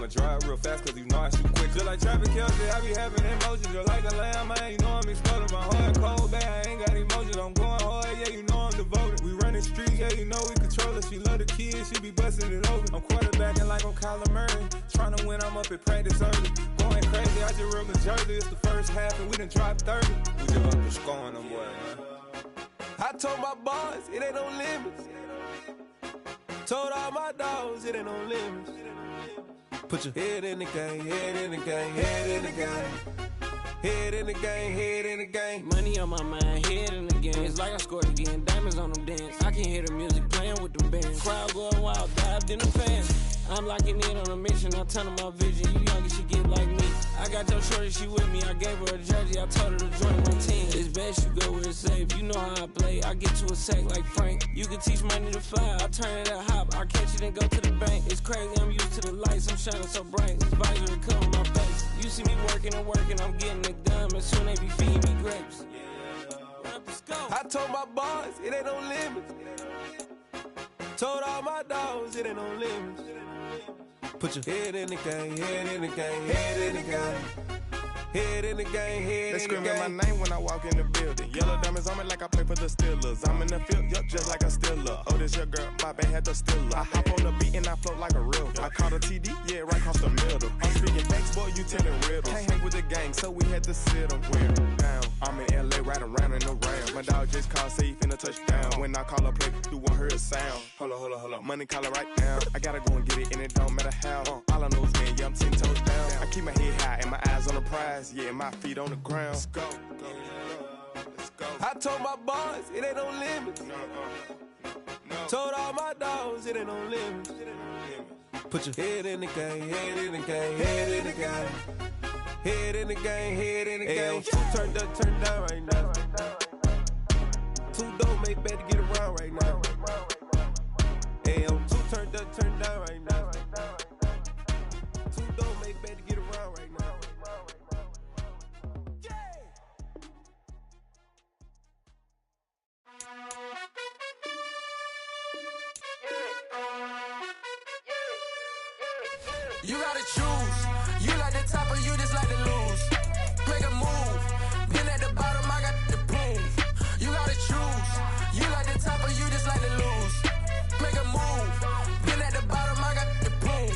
I'ma drive real fast cause you know I shoot quick. Just like traffic Kelsey, I be having emotions. Just like a lamb, I ain't know I'm exploding. My heart cold, bad, I ain't got emotions. I'm going hard, yeah, you know I'm devoted. We run the streets, yeah, you know we control it. She love the kids, she be busting it over. I'm quarterbacking like I'm Kyler Murray. Trying to win, I'm up at practice early. Going crazy, I just real the jersey. It's the first half and we done dropped 30. We just up to scoring them, boy, man. I told my boys, it ain't no limits. Told all my dogs, it ain't no limits. Put your head in the game, head in the game, head in the game. Head in the game, head in the game. Money on my mind, head in the game. It's like I scored again, diamonds on them dance. I can hear the music playing with the band. Crowd going wild, dived in the fans. I'm locking in on a mission, I'm turning my vision. You young, you should get like me. I got your shorty, she with me. I gave her a jersey, I told her to join my team. It's best you go where it's safe. You know how I play, I get to a sack like Frank. You can teach money to fly, I turn it at hop. I catch it and go to the bank. It's crazy, I'm used to the lights, I'm shining so bright. This visor come on my face. You see me working and working, I'm getting it done. And soon they be feeding me grapes. I told my boys, it ain't no limits. Told all my dogs, it ain't no limits. Put your head in the game, head in the game, head in the game. Head in the game, head in the game. They screaming my name when I walk in the building. Yellow diamonds on me like I play for the Steelers. I'm in the field, yup, just like a Steeler. Oh, this your girl, my bad had the Steeler. I hop on the beat and I float like a real. I caught a TD, yeah, right across the middle. I'm speaking facts, boy, you telling riddles. Can't hang with the gang, so we had to sit them down. I'm in LA, riding around in the ram. My dog just called, say he finna touchdown. When I call a play, you won't hear a sound. Hold up, money call it right now. I gotta go and get it, and it don't matter how. All I know is, man, yeah, I'm 10 toes down. I keep my head high and my eyes on the prize. Yeah, my feet on the ground. Let's go. Let's go. I told my boys, it ain't no limits. No. Told all my dogs, it ain't no limits. Put your head in the game, head in the game, head in the game. Head in the game, head in the game. Turned up, turned down right now. Two dope make better get around right now. Hey, I'm two turned up, turned down right now. Two dope make better get around right now. You gotta choose. You like the top or you just like to lose. Make a move. Been at the bottom, I got the proof. You gotta choose. You like the top or you just like to lose. Make a move. Been at the bottom, I got the proof.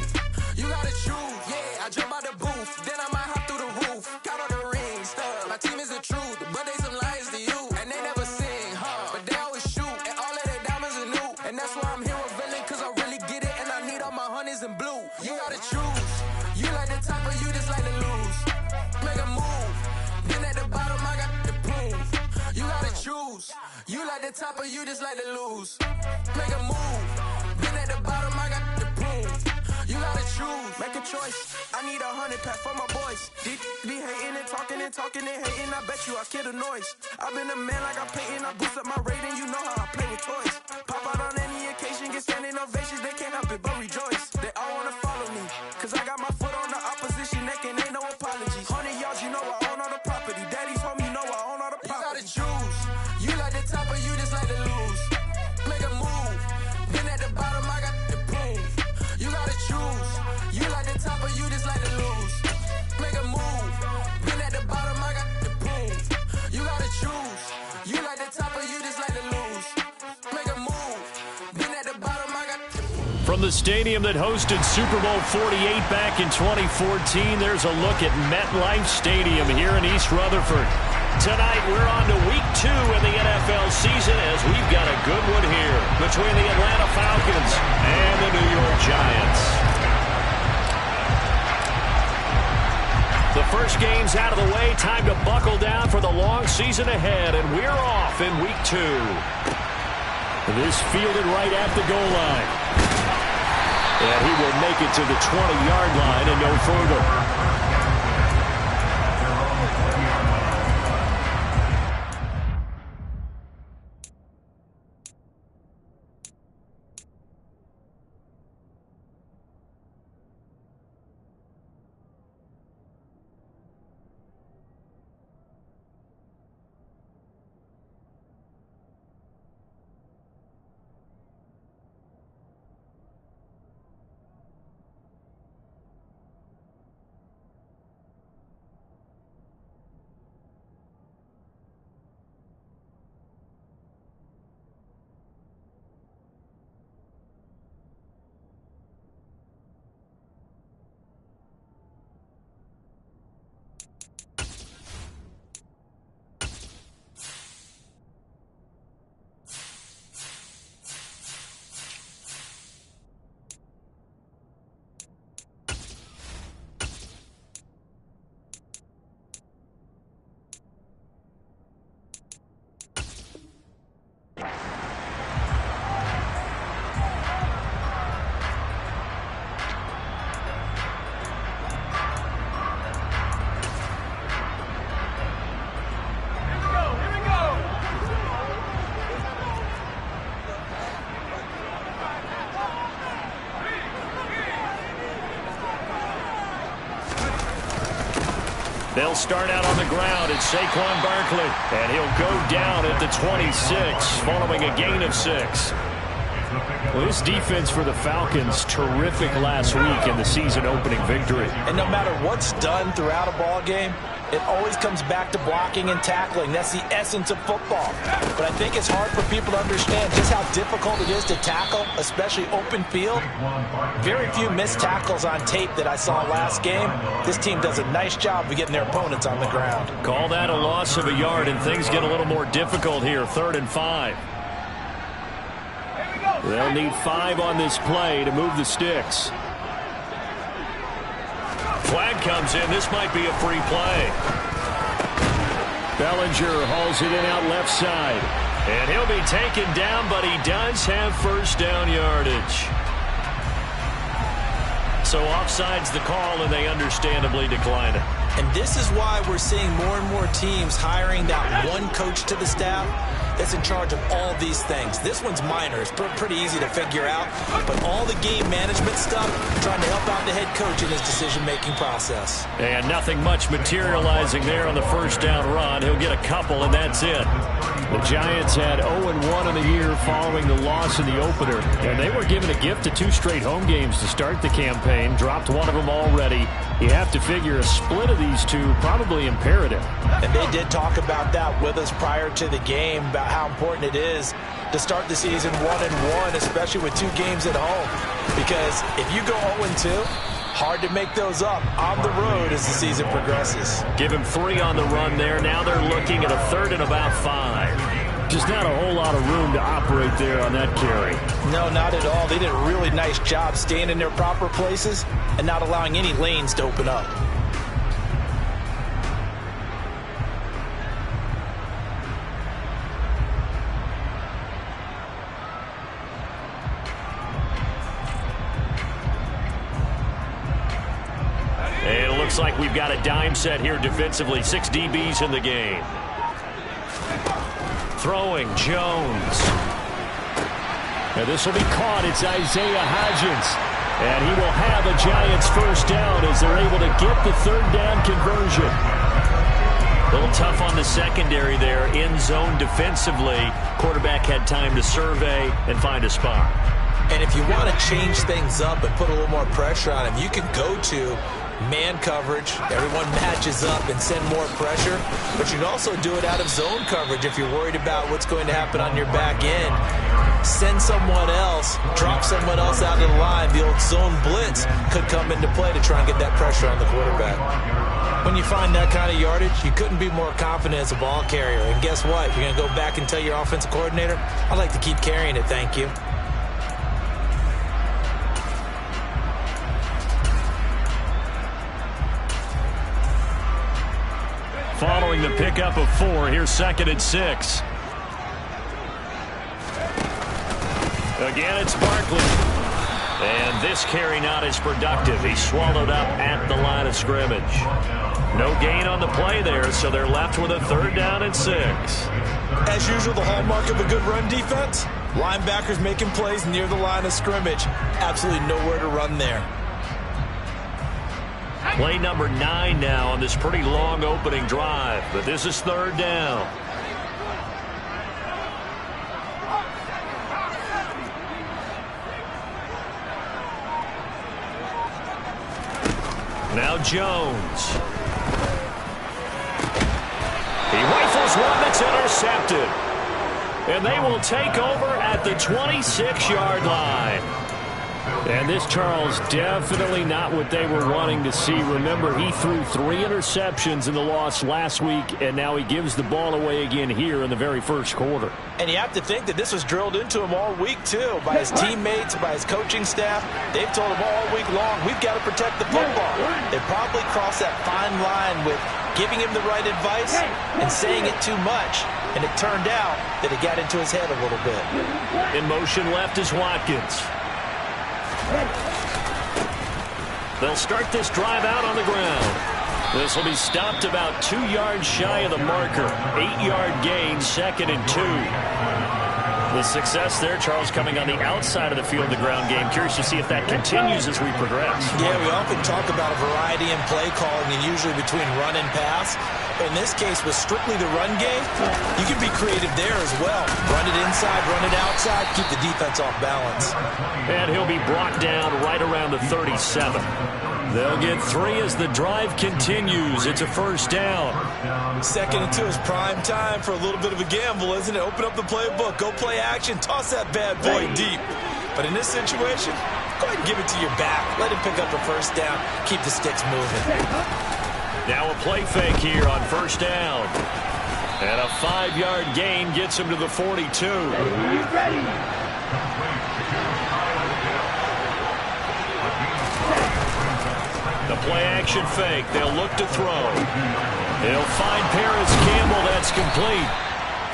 You gotta choose. Yeah, I jump out the booth. Then I might hop through the roof. Count on the ring stuff. My team is the truth, but they some liars to you. And they never sing, but they always shoot. And all of their diamonds are new. And that's why I'm here with villain, cause I really get it. And I need all my honeys in blue. You gotta choose. You like the top or you just like to lose. Make a move. Been at the bottom, I got the proof. You gotta choose. You like the top or you just like to lose. Make a move. Been at the bottom, I got the proof. You gotta choose. Make a choice. I need 100 pack for my boys. Be hating and talking and talking and hating. I bet you I kill the noise. I've been a man like I'm painting. I boost up my rating. You know how I play with toys. Pop out on any occasion, get standing ovations. They can't help it but rejoice. They all wanna follow me, cause I got my foot on the opposition neck and ain't no apologies. 100 yards, you know I own all the property. Daddy's home, you know I own all the property. You gotta choose. You like the top or you just like to lose. Make a move. Been at the bottom, I got the proof. You gotta choose. You like the top or you just like to lose. Make a move. Been at the bottom, I got the proof. You gotta choose. You like the top or you just like to lose. Make a move. Been at the bottom, I got the proof. From the stadium that hosted Super Bowl 48 back in 2014, there's a look at MetLife Stadium here in East Rutherford. Tonight, we're on to week 2 in the NFL season as we've got a good one here between the Atlanta Falcons and the New York Giants. The first game's out of the way. Time to buckle down for the long season ahead, and we're off in week 2. This fielded right at the goal line. And he will make it to the 20-yard line and no further. They'll start out on the ground. It's Saquon Barkley, and he'll go down at the 26 following a gain of 6. Well, this defense for the Falcons, terrific last week in the season-opening victory. And no matter what's done throughout a ball game, it always comes back to blocking and tackling. That's the essence of football. But I think it's hard for people to understand just how difficult it is to tackle, especially open field. Very few missed tackles on tape that I saw last game. This team does a nice job of getting their opponents on the ground. Call that a loss of a yard, and things get a little more difficult here. 3rd and 5. They'll need 5 on this play to move the sticks. Flag comes in. This might be a free play. Bellinger hauls it in out left side. And he'll be taken down, but he does have first down yardage. So offside's the call, and they understandably decline it. And this is why we're seeing more and more teams hiring that one coach to the staff that's in charge of all these things. This one's minor. It's pretty easy to figure out. But all the game management stuff, trying to help out the head coach in his decision-making process. And nothing much materializing there on the first down run. He'll get a couple, and that's it. The Giants had 0-1 in the year following the loss in the opener. And they were given a gift of 2 straight home games to start the campaign. Dropped one of them already. You have to figure a split of these two probably imperative. And they did talk about that with us prior to the game, about how important it is to start the season 1-1, especially with 2 games at home. Because if you go 0-2, hard to make those up on the road as the season progresses. Give him 3 on the run there. Now they're looking at a 3rd and about 5. Just not a whole lot of room to operate there on that carry. No, not at all. They did a really nice job staying in their proper places and not allowing any lanes to open up. And it looks like we've got a dime set here defensively. 6 DBs in the game. Throwing, Jones. And this will be caught. It's Isaiah Hodgins. And he will have a Giants first down as they're able to get the 3rd down conversion. A little tough on the secondary there. In zone defensively. Quarterback had time to survey and find a spot. And if you want to change things up and put a little more pressure on him, you can go to man coverage. Everyone matches up and send more pressure. But you can also do it out of zone coverage if you're worried about what's going to happen on your back end. Send someone else, drop someone else out of the line. The old zone blitz could come into play to try and get that pressure on the quarterback. When you find that kind of yardage, you couldn't be more confident as a ball carrier. And guess what? You're going to go back and tell your offensive coordinator, I'd like to keep carrying it, thank you. Following the pickup of 4, here's 2nd and 6. Again, it's Barkley. And this carry not as productive. He's swallowed up at the line of scrimmage. No gain on the play there, so they're left with a 3rd down and 6. As usual, the hallmark of a good run defense, linebackers making plays near the line of scrimmage. Absolutely nowhere to run there. Play number 9 now on this pretty long opening drive, but this is 3rd down. Now Jones. He rifles one that's intercepted. And they will take over at the 26-yard line. And this, Charles, definitely not what they were wanting to see. Remember, he threw 3 interceptions in the loss last week, and now he gives the ball away again here in the very first quarter. And you have to think that this was drilled into him all week, too, by his teammates, by his coaching staff. They've told him all week long, we've got to protect the football. They probably crossed that fine line with giving him the right advice and saying it too much. And it turned out that it got into his head a little bit. In motion left is Watkins. They'll start this drive out on the ground. This will be stopped about 2 yards shy of the marker. 8-yard gain, 2nd and 2. The success there, Charles, coming on the outside of the field, the ground game. Curious to see if that continues as we progress. Yeah, we often talk about a variety in play calling and usually between run and pass. In this case, with strictly the run game, you can be creative there as well. Run it inside, run it outside, keep the defense off balance. And he'll be brought down right around the 37. They'll get 3 as the drive continues. It's a first down. 2nd and 2 is prime time for a little bit of a gamble, isn't it? Open up the playbook, go play action, toss that bad boy deep. But in this situation, go ahead and give it to your back. Let him pick up a first down. Keep the sticks moving. Now a play fake here on first down. And a 5-yard gain gets him to the 42. He's ready. The play-action fake. They'll look to throw. They'll find Paris Campbell. That's complete.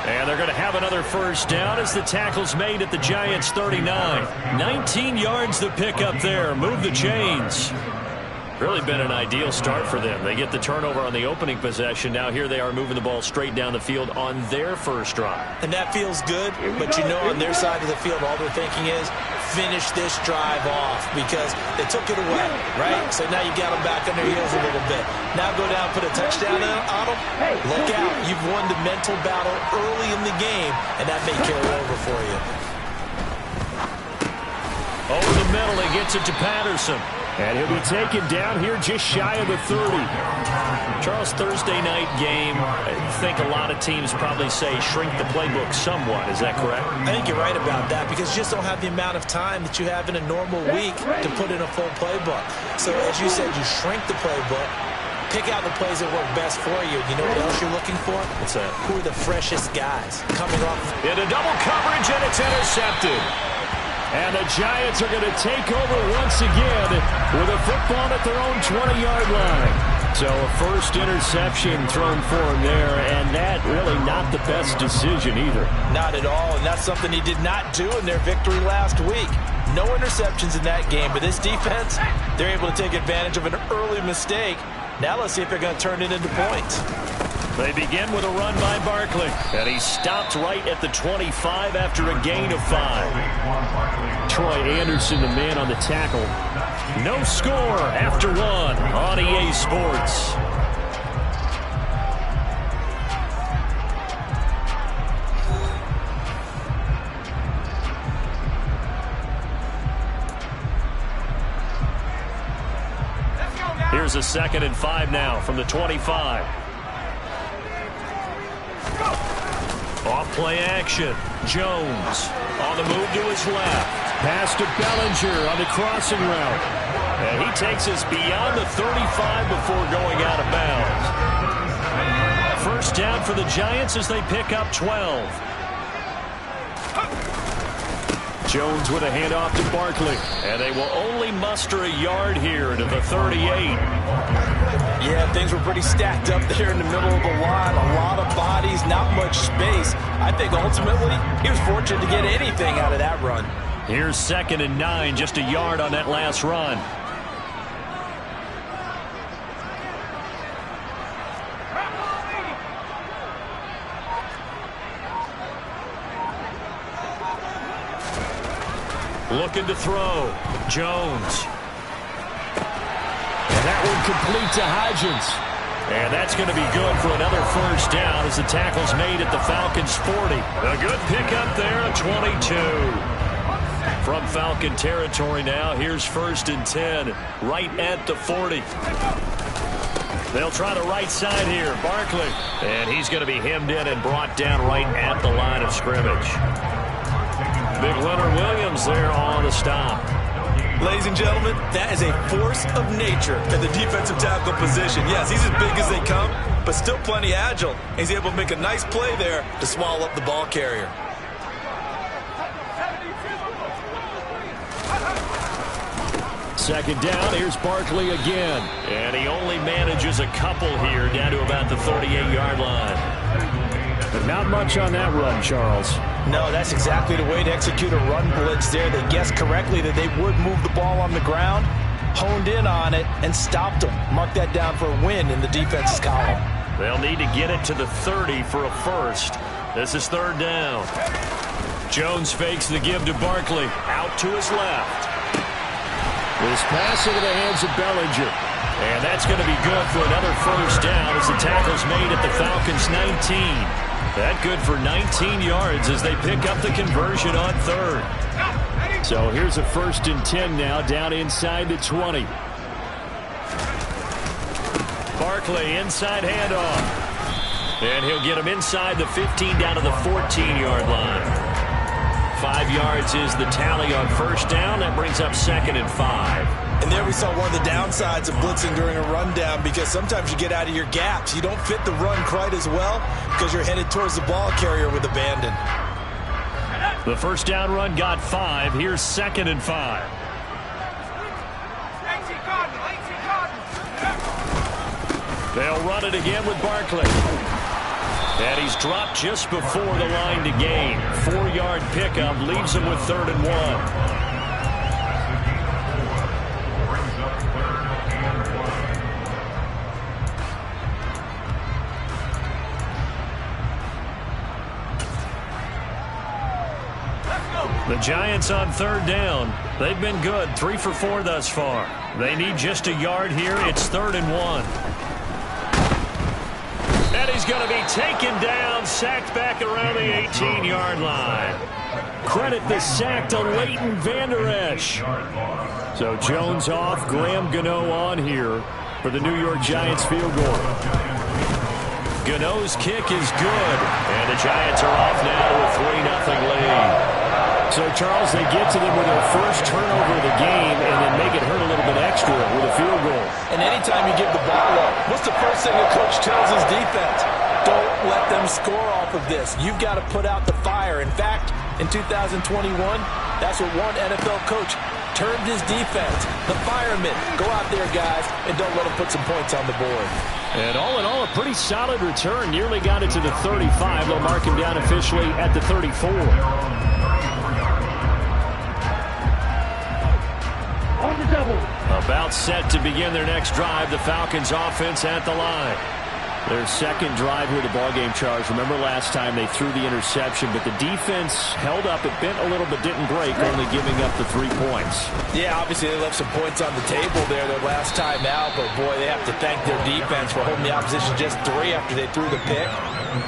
And they're going to have another first down as the tackle's made at the Giants' 39. 19 yards to pick up there. Move the chains. Really been an ideal start for them. They get the turnover on the opening possession. Now here they are moving the ball straight down the field on their first drive. And that feels good, but you know on their side of the field all they're thinking is finish this drive off because they took it away, right? So now you got them back on their heels a little bit. Now go down, put a touchdown on them. Look out. You've won the mental battle early in the game, and that may carry over for you. Over the middle, he gets it to Patterson. And he'll be taken down here just shy of the 30. Charles, Thursday night game, I think a lot of teams probably say shrink the playbook somewhat. Is that correct? I think you're right about that because you just don't have the amount of time that you have in a normal week to put in a full playbook. So as you said, you shrink the playbook, pick out the plays that work best for you. You know what else you're looking for? What's that? Who are the freshest guys coming off? Into double coverage, and it's intercepted. And the Giants are going to take over once again with a football at their own 20-yard line. So a first interception thrown for him there, and that really not the best decision either. Not at all, and that's something he did not do in their victory last week. No interceptions in that game, but this defense, they're able to take advantage of an early mistake. Now let's see if they're going to turn it into points. They begin with a run by Barkley, and he stopped right at the 25 after a gain of 5. Troy Anderson, the man on the tackle. No score after 1 on EA Sports. Here's a 2nd and 5 now from the 25. Off play action. Jones on the move to his left. Pass to Bellinger on the crossing route. And he takes us beyond the 35 before going out of bounds. First down for the Giants as they pick up 12. Jones with a handoff to Barkley. And they will only muster a yard here to the 38. Yeah, things were pretty stacked up there in the middle of the line. A lot of bodies, not much space. I think ultimately he was fortunate to get anything out of that run. Here's 2nd and 9, just a yard on that last run. Looking to throw. Jones. And that one complete to Hodgins. And that's going to be good for another first down as the tackle's made at the Falcons' 40. A good pickup there at 22. From Falcon territory now, here's 1st and 10, right at the 40. They'll try the right side here, Barkley. And he's going to be hemmed in and brought down right at the line of scrimmage. Big Leonard Williams there on the stop. Ladies and gentlemen, that is a force of nature at the defensive tackle position. Yes, he's as big as they come, but still plenty agile. He's able to make a nice play there to swallow up the ball carrier. Second down, here's Barkley again. And he only manages a couple here down to about the 38-yard line. But not much on that run, Charles. No, that's exactly the way to execute a run blitz there. They guessed correctly that they would move the ball on the ground, honed in on it, and stopped them. Mark that down for a win in the defense's column. They'll need to get it to the 30 for a first. This is 3rd down. Jones fakes the give to Barkley. Out to his left. This pass into the hands of Bellinger. And that's going to be good for another first down as the tackle's made at the Falcons' 19. That good for 19 yards as they pick up the conversion on third. So here's a 1st and 10 now down inside the 20. Barkley inside handoff. And he'll get him inside the 15 down to the 14-yard line. 5 yards is the tally on first down. That brings up 2nd and 5. And there we saw one of the downsides of blitzing during a rundown, because sometimes you get out of your gaps. You don't fit the run quite as well because you're headed towards the ball carrier with abandon. The first down run got 5. Here's 2nd and 5. They'll run it again with Barkley. And he's dropped just before the line to gain. 4-yard pickup leaves him with 3rd and 1. The Giants on 3rd down. They've been good, 3 for 4 thus far. They need just a yard here. It's 3rd and 1. And he's going to be taken down, sacked back around the 18-yard line. Credit the sack to Leighton Vander Esch. So Jones off, Graham Gano on here for the New York Giants field goal. Gano's kick is good, and the Giants are off now to a 3-0 lead. So, Charles, they get to them with their first turnover of the game and then make it hurt a little bit extra with a field goal. And anytime you give the ball up, what's the first thing a coach tells his defense? Don't let them score off of this. You've got to put out the fire. In fact, in 2021, that's what one NFL coach termed his defense. The firemen. Go out there, guys, and don't let them put some points on the board. And all in all, a pretty solid return. Nearly got it to the 35. They'll mark him down officially at the 34. About set to begin their next drive. The Falcons offense at the line. Their second drive here, the ballgame, Charles. Remember last time they threw the interception, but the defense held up. It bent a little but didn't break, only giving up the 3 points. Yeah, obviously they left some points on the table there their last time out, but boy, they have to thank their defense for holding the opposition just 3 after they threw the pick.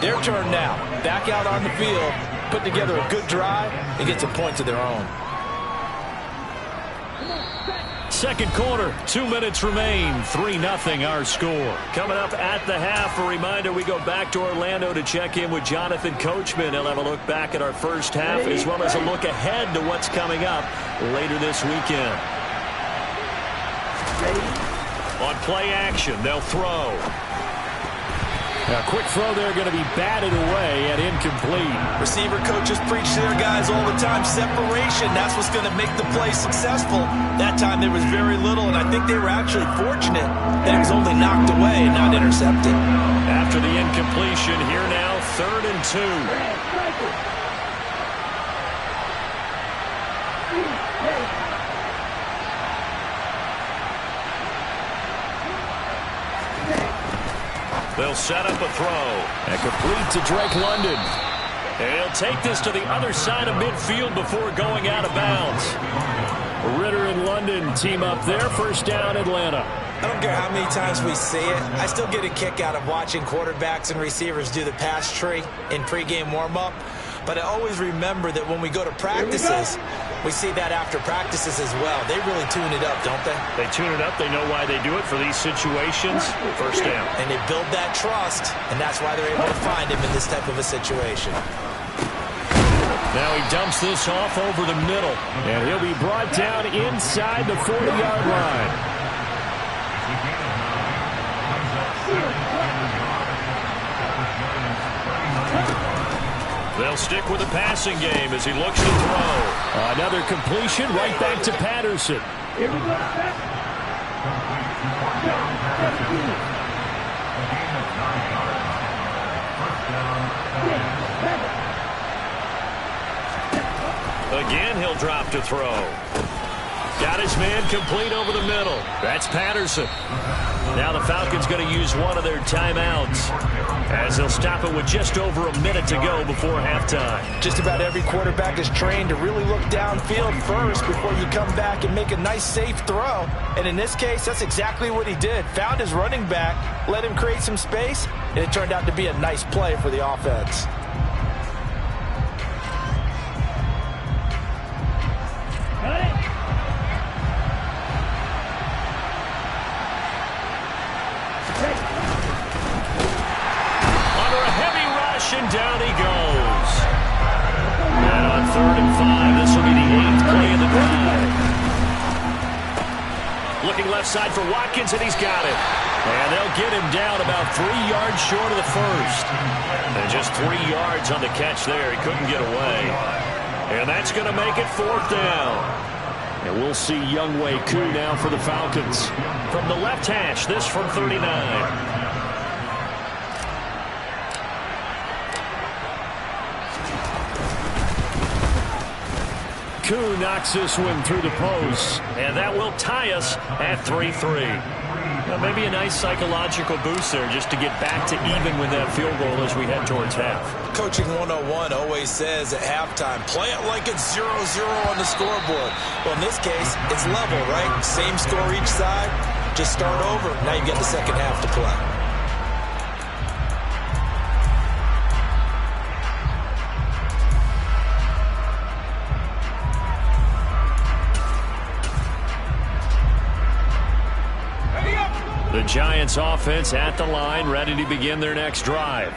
Their turn now. Back out on the field, put together a good drive, and get some points of their own. Second quarter, 2 minutes remain. 3-0 our score. Coming up at the half, a reminder we go back to Orlando to check in with Jonathan Coachman. He'll have a look back at our first half as well as a look ahead to what's coming up later this weekend. On play action, they'll throw. A quick throw there going to be batted away and incomplete. Receiver coaches preach to their guys all the time. Separation, that's what's going to make the play successful. That time there was very little, and I think they were actually fortunate that it was only knocked away and not intercepted. After the incompletion, here now, 3rd and 2. They'll set up a throw. And complete to Drake London. And he'll take this to the other side of midfield before going out of bounds. Ritter and London team up there. First down, Atlanta. I don't care how many times we see it. I still get a kick out of watching quarterbacks and receivers do the pass tree in pregame warm-up. But I always remember that when we go to practices, we see that after practices as well. They really tune it up, don't they? They tune it up. They know why they do it for these situations. First down. And they build that trust, and that's why they're able to find him in this type of a situation. Now he dumps this off over the middle. And he'll be brought down inside the 40-yard line. They'll stick with the passing game as he looks to throw. Another completion right back to Patterson. Again, he'll drop to throw. Got his man complete over the middle. That's Patterson. Now the Falcons going to use one of their timeouts as they'll stop it with just over a minute to go before halftime. Just about every quarterback is trained to really look downfield first before you come back and make a nice safe throw. And in this case, that's exactly what he did. Found his running back, let him create some space, and it turned out to be a nice play for the offense. And down he goes. And on 3rd and 5, this will be the 8th play of the drive. Looking left side for Watkins, and he's got it. And they'll get him down about 3 yards short of the first. And just 3 yards on the catch there. He couldn't get away. And that's going to make it 4th down. And we'll see Younghoe Koo now for the Falcons. From the left hash, this from 39. Koo knocks this one through the post, and that will tie us at 3-3. Now, maybe a nice psychological boost there just to get back to even with that field goal as we head towards half. Coaching 101 always says at halftime, play it like it's 0-0 on the scoreboard. Well, in this case, it's level, right? Same score each side. Just start over. Now you get the second half to play. The Giants offense at the line, ready to begin their next drive.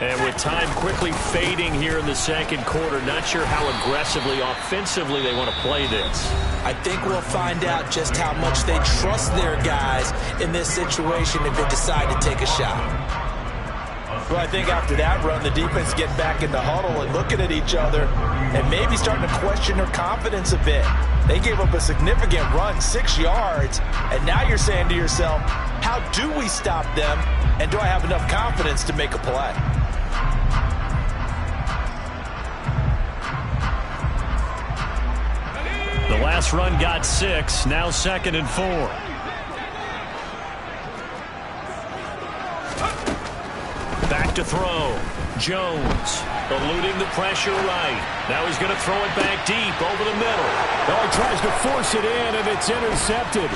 And with time quickly fading here in the second quarter, not sure how aggressively, offensively they want to play this. I think we'll find out just how much they trust their guys in this situation if they decide to take a shot. Well, I think after that run, the defense get back in the huddle and looking at each other and maybe starting to question their confidence a bit. They gave up a significant run, 6 yards, and now you're saying to yourself, how do we stop them, and do I have enough confidence to make a play? The last run got 6, now 2nd and 4. Back to throw. Jones eluding the pressure right. Now he's going to throw it back deep over the middle. Oh, he tries to force it in, and it's intercepted.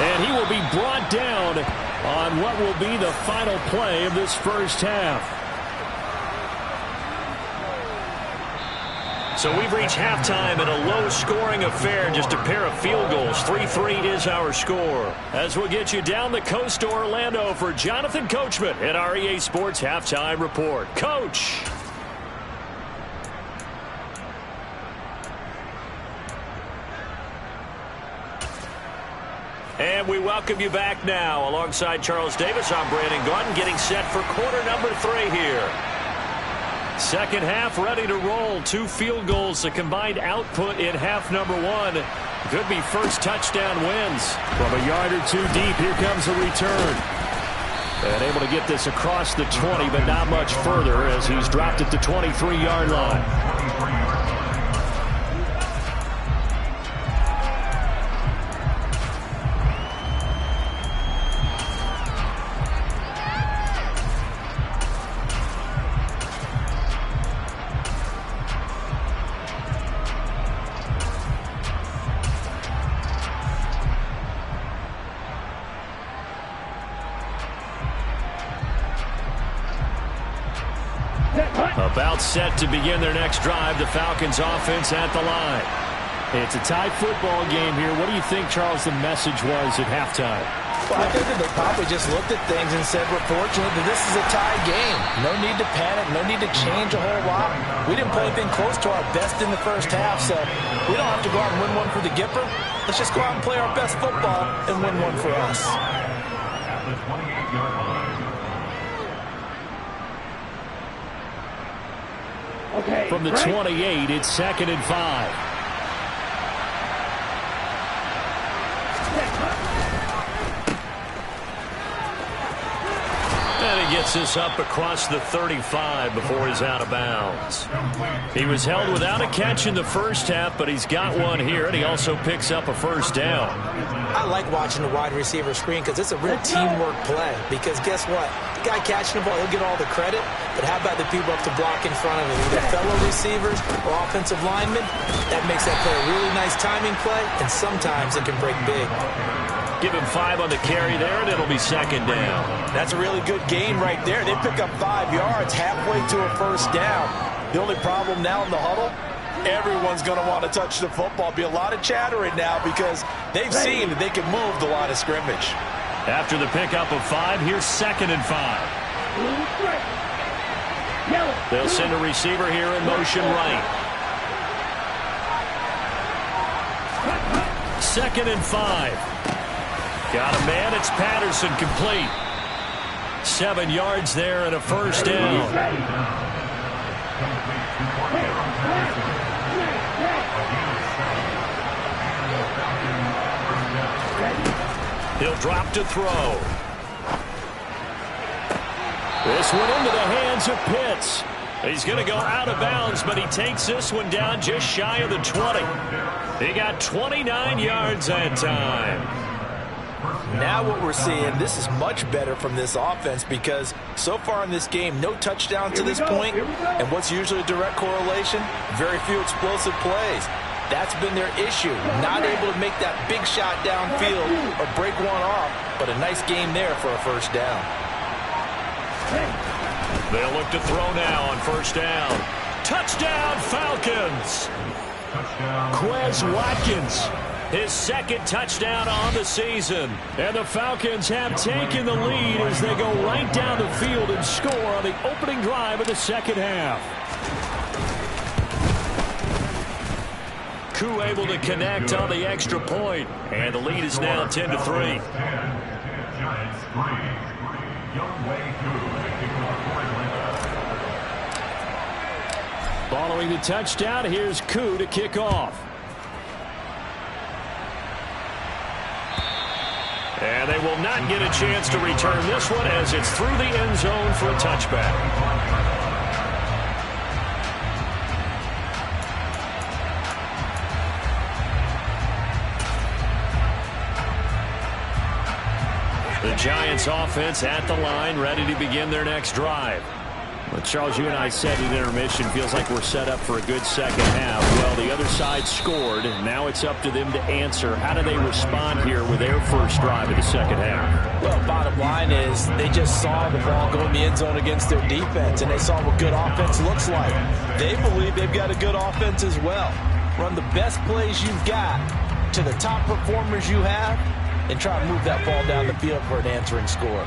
And he will be brought down on what will be the final play of this first half. So we've reached halftime in a low-scoring affair, just a pair of field goals. 3-3 is our score. As we'll get you down the coast to Orlando for Jonathan Coachman at our EA Sports Halftime Report. Coach! And we welcome you back now. Alongside Charles Davis, I'm Brandon Gaudin, getting set for quarter number 3 here. Second half ready to roll. 2 field goals, the combined output in half number 1. Could be first touchdown wins. From a yard or 2 deep, here comes a return. And able to get this across the 20, but not much further as he's dropped at the 23-yard line. About set to begin their next drive. The Falcons offense at the line. It's a tie football game here. What do you think, Charles, the message was at halftime? Well, I think that they probably just looked at things and said, we're fortunate that this is a tie game. No need to panic. No need to change a whole lot. We didn't play anything close to our best in the first half, so we don't have to go out and win one for the Gipper. Let's just go out and play our best football and win one for us. From the 28, it's 2nd and 5. And he gets this up across the 35 before he's out of bounds. He was held without a catch in the first half, but he's got one here, and he also picks up a first down. I like watching the wide receiver screen because it's a real teamwork play. Because guess what? The guy catching the ball, he'll get all the credit, but how about the people up to block in front of him? Either fellow receivers or offensive linemen. That makes that play a really nice timing play, and sometimes it can break big. Give him 5 on the carry there, and it'll be second down. That's a really good gain right there. They pick up 5 yards halfway to a first down. The only problem now in the huddle, everyone's going to want to touch the football. Be a lot of chattering now because they've seen that they can move the line of scrimmage. After the pickup of 5, here's second and 5. They'll send a receiver here in motion right. Second and 5. Got a man. It's Patterson, complete. 7 yards there and a first down. He'll drop to throw. This one into the hands of Pitts. He's going to go out of bounds, but he takes this one down just shy of the 20. He got 29 yards that time. Now what we're seeing, this is much better from this offense because so far in this game, no touchdown to this point, and what's usually a direct correlation? Very few explosive plays. That's been their issue, not able to make that big shot downfield or break one off, but a nice game there for a first down. They'll look to throw now on first down. Touchdown, Falcons! Quez Watkins, his second touchdown on the season. And the Falcons have taken the lead as they go right down the field and score on the opening drive of the second half. Koo able to connect on the extra point, and the lead is now 10-3. Following the touchdown, here's Koo to kick off. And they will not get a chance to return this one as it's through the end zone for a touchback. The Giants offense at the line, ready to begin their next drive. Well, Charles, you and I said in intermission, feels like we're set up for a good second half. Well, the other side scored, and now it's up to them to answer. How do they respond here with their first drive of the second half? Well, bottom line is they just saw the ball go in the end zone against their defense, and they saw what good offense looks like. They believe they've got a good offense as well. Run the best plays you've got to the top performers you have, and try to move that ball down the field for an answering score.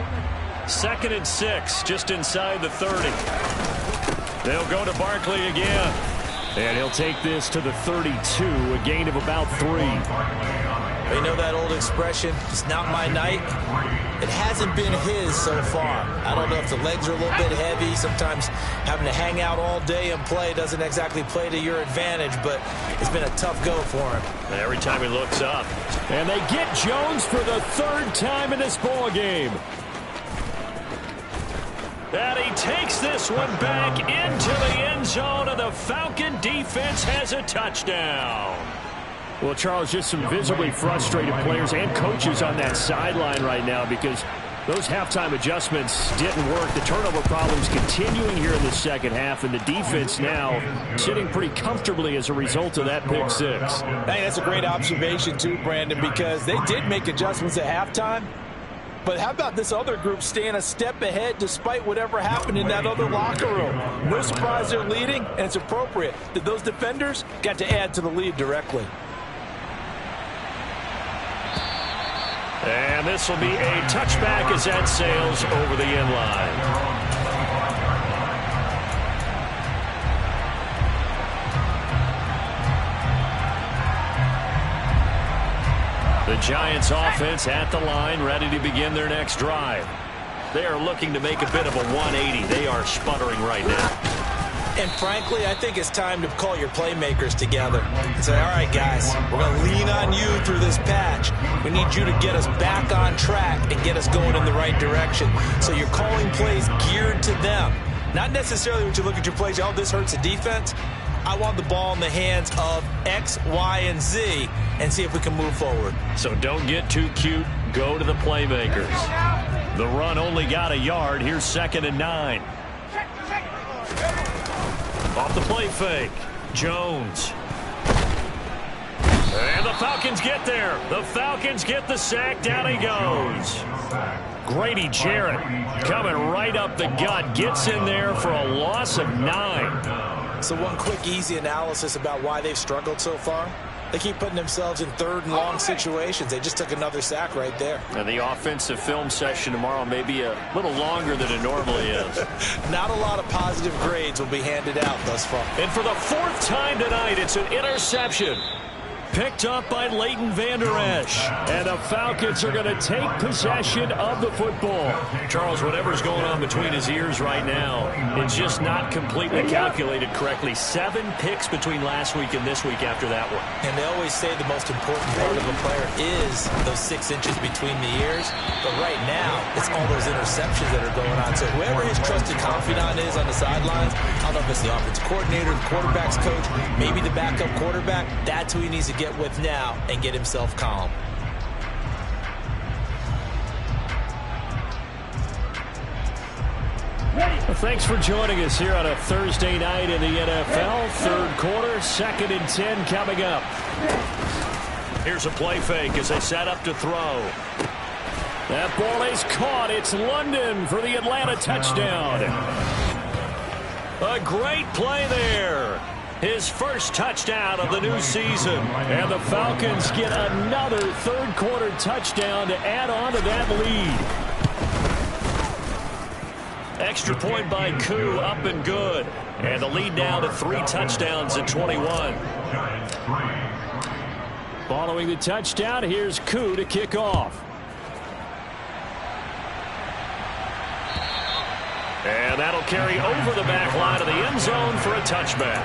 2nd and 6, just inside the 30. They'll go to Barkley again. And he'll take this to the 32, a gain of about 3. You know that old expression, it's not my night? It hasn't been his so far. I don't know if the legs are a little bit heavy. Sometimes having to hang out all day and play doesn't exactly play to your advantage, but it's been a tough go for him. Every time he looks up. And they get Jones for the 3rd time in this ball game. And he takes this one back into the end zone, and the Falcon defense has a touchdown. Well, Charles, just some visibly frustrated players and coaches on that sideline right now because those halftime adjustments didn't work. The turnover problems continuing here in the second half, and the defense now sitting pretty comfortably as a result of that pick 6. I think that's a great observation too, Brandon, because they did make adjustments at halftime. But how about this other group staying a step ahead despite whatever happened in that other locker room? No surprise they're leading, and it's appropriate that those defenders got to add to the lead directly. And this will be a touchback as that sails over the end line. The Giants offense at the line, ready to begin their next drive. They are looking to make a bit of a 180. They are sputtering right now. And frankly, I think it's time to call your playmakers together and say, all right, guys, we're going to lean on you through this patch. We need you to get us back on track and get us going in the right direction. So you're calling plays geared to them. Not necessarily when you look at your plays, oh, this hurts the defense. I want the ball in the hands of X, Y, and Z and see if we can move forward. So don't get too cute. Go to the playmakers. The run only got a yard. Here's 2nd and 9. Off the play fake. Jones. And the Falcons get there. The Falcons get the sack. Down he goes. Grady Jarrett coming right up the gut. Gets in there for a loss of 9. So one quick, easy analysis about why they've struggled so far. They keep putting themselves in 3rd and long situations. They just took another sack right there. And the offensive film session tomorrow may be a little longer than it normally is. Not a lot of positive grades will be handed out thus far. And for the 4th time tonight, it's an interception. Picked up by Leighton Vander Esch. And the Falcons are going to take possession of the football. Charles, whatever's going on between his ears right now, it's just not completely calculated correctly. 7 picks between last week and this week after that one. And they always say the most important part of a player is those 6 inches between the ears. But right now, it's all those interceptions that are going on. So whoever his trusted confidant is on the sidelines, I don't know if it's the offensive coordinator, the quarterback's coach, maybe the backup quarterback, that's who he needs to get with now and get himself calm. Well, thanks for joining us here on a Thursday night in the NFL. 3rd quarter, 2nd and 10 coming up. Here's a play fake as they set up to throw. That ball is caught. It's London for the Atlanta touchdown. A great play there. His first touchdown of the new season. And the Falcons get another 3rd quarter touchdown to add on to that lead. Extra point by Koo, up and good. And the lead now to 3 touchdowns at 21. Following the touchdown, here's Koo to kick off. And that'll carry over the back line of the end zone for a touchback.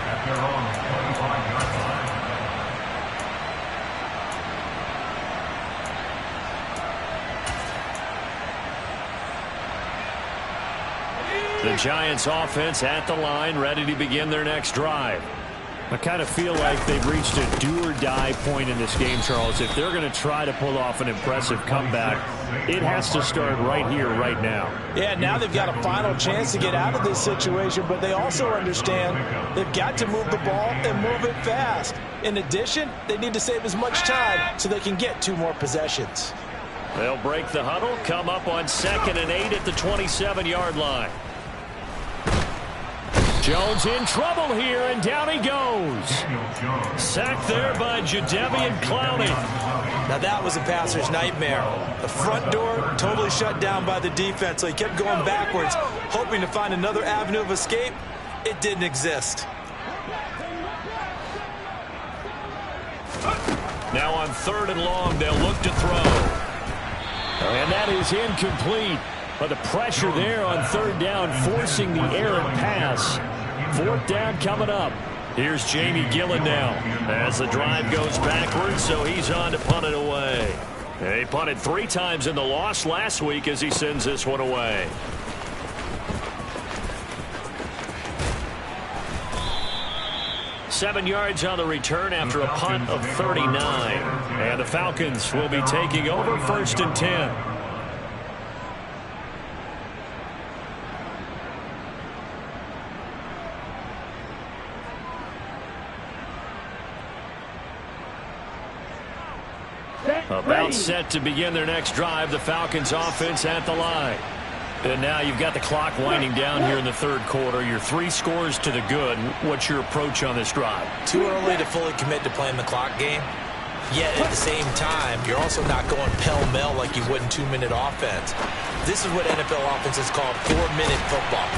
The Giants offense at the line, ready to begin their next drive. I kind of feel like they've reached a do-or-die point in this game, Charles. If they're going to try to pull off an impressive comeback, it has to start right here, right now. Yeah, now they've got a final chance to get out of this situation, but they also understand they've got to move the ball and move it fast. In addition, they need to save as much time so they can get 2 more possessions. They'll break the huddle, come up on 2nd and 8 at the 27-yard line. Jones in trouble here, and down he goes. Sacked there by Jadeveon Clowney. Now that was a passer's nightmare. The front door totally shut down by the defense, so he kept going backwards, hoping to find another avenue of escape. It didn't exist. Now on 3rd and long, they'll look to throw. And that is incomplete. But the pressure there on 3rd down, forcing the errant pass. 4th down coming up. Here's Jamie Gillen now as the drive goes backwards, so he's on to punt it away. He punted 3 times in the loss last week as he sends this one away. Seven yards on the return after a punt of 39. And the Falcons will be taking over 1st and 10. About set to begin their next drive, the Falcons offense at the line. And now you've got the clock winding down here in the 3rd quarter. Your 3 scores to the good. What's your approach on this drive? Too early to fully commit to playing the clock game. Yet at the same time, you're also not going pell-mell like you would in 2-minute offense. This is what NFL offenses call 4-minute football.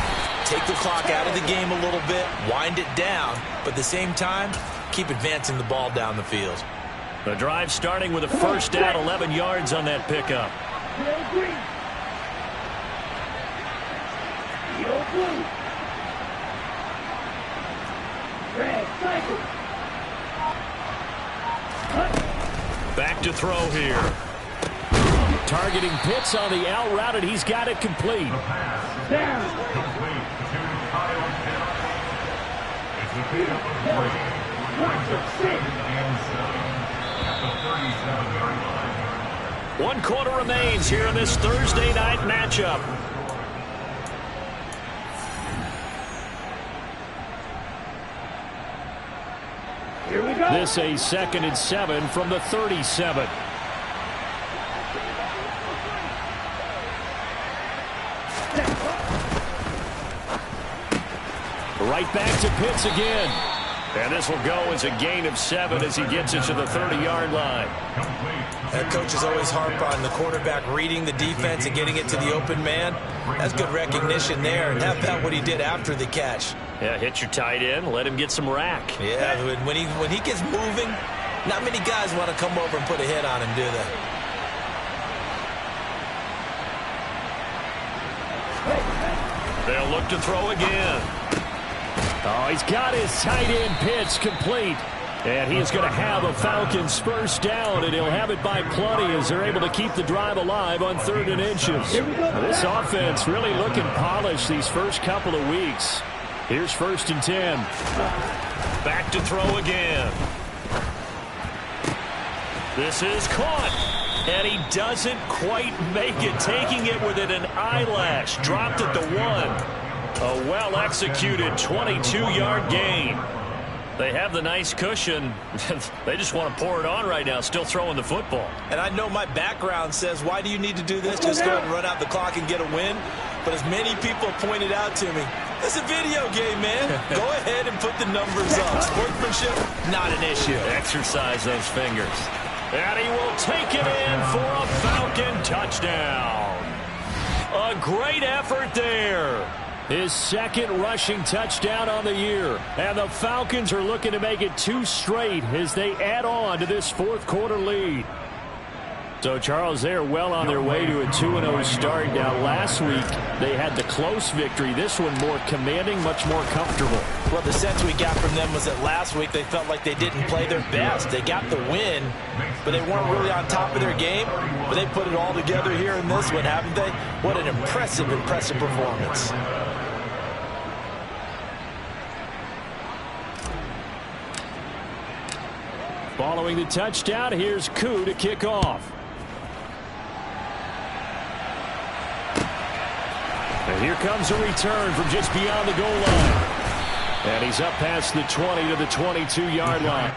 Take the clock out of the game a little bit, wind it down, but at the same time, keep advancing the ball down the field. The drive starting with a 1st down, 11 yards on that pickup. Back to throw here. Targeting Pitts on the out route, and he's got it complete. One quarter remains here in this Thursday night matchup. Here we go. This a 2nd and 7 from the 37. Right back to Pitts again. And this will go as a gain of 7 as he gets it to the 30-yard line. That coach is always harp on the quarterback reading the defense and getting it to the open man. That's good recognition there. And how about what he did after the catch? Yeah, hit your tight end, let him get some rack. Yeah, when he gets moving, not many guys want to come over and put a hit on him, do they? They'll look to throw again. Oh, he's got his tight end Pitts complete. And he's going to have a Falcons first down, and he'll have it by plenty as they're able to keep the drive alive on 3rd and inches. This offense really looking polished these first couple of weeks. Here's 1st and 10. Back to throw again. This is caught. And he doesn't quite make it, taking it within an eyelash. Dropped at the 1. A well-executed 22-yard gain. They have the nice cushion. They just want to pour it on right now, still throwing the football. And I know my background says, why do you need to do this? Just go ahead and run out the clock and get a win. But as many people pointed out to me, it's a video game, man. Go ahead and put the numbers up. Sportsmanship, not an issue. Exercise those fingers. And he will take it in for a Falcon touchdown. A great effort there. His 2nd rushing touchdown on the year. And the Falcons are looking to make it 2 straight as they add on to this 4th quarter lead. So, Charles, they are well on their way to a 2-0 start. Now, last week, they had the close victory. This one more commanding, much more comfortable. Well, the sense we got from them was that last week they felt like they didn't play their best. They got the win, but they weren't really on top of their game. But they put it all together here in this one, haven't they? What an impressive performance. Following the touchdown, here's Koo to kick off. And here comes a return from just beyond the goal line. And he's up past the 20 to the 22-yard line.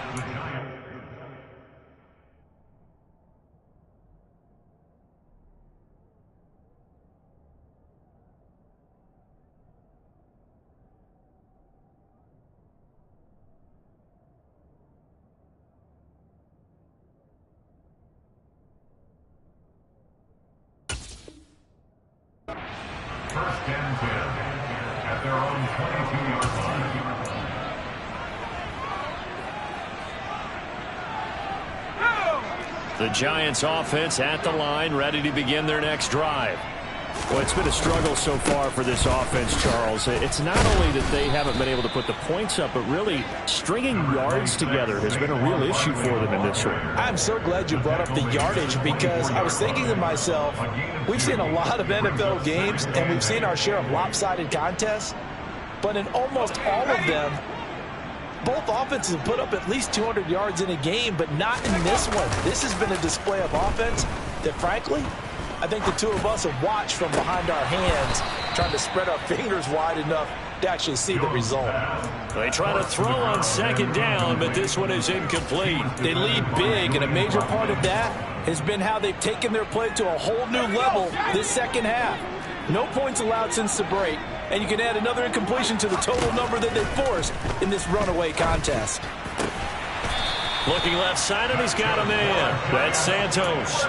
First and 10 at their own 22-yard line. The Giants offense at the line, ready to begin their next drive. Well, it's been a struggle so far for this offense, Charles. It's not only that they haven't been able to put the points up, but really stringing yards together has been a real issue for them in this one. I'm so glad you brought up the yardage, because I was thinking to myself, we've seen a lot of NFL games, and we've seen our share of lopsided contests, but in almost all of them, both offenses have put up at least 200 yards in a game, but not in this one. This has been a display of offense that, frankly, I think the two of us have watched from behind our hands, trying to spread our fingers wide enough to actually see the result. They try to throw on 2nd down, but this one is incomplete. They lead big, and a major part of that has been how they've taken their play to a whole new level this second half. No points allowed since the break, and you can add another incompletion to the total number that they forced in this runaway contest. Looking left side, and he's got a man. That's Santos.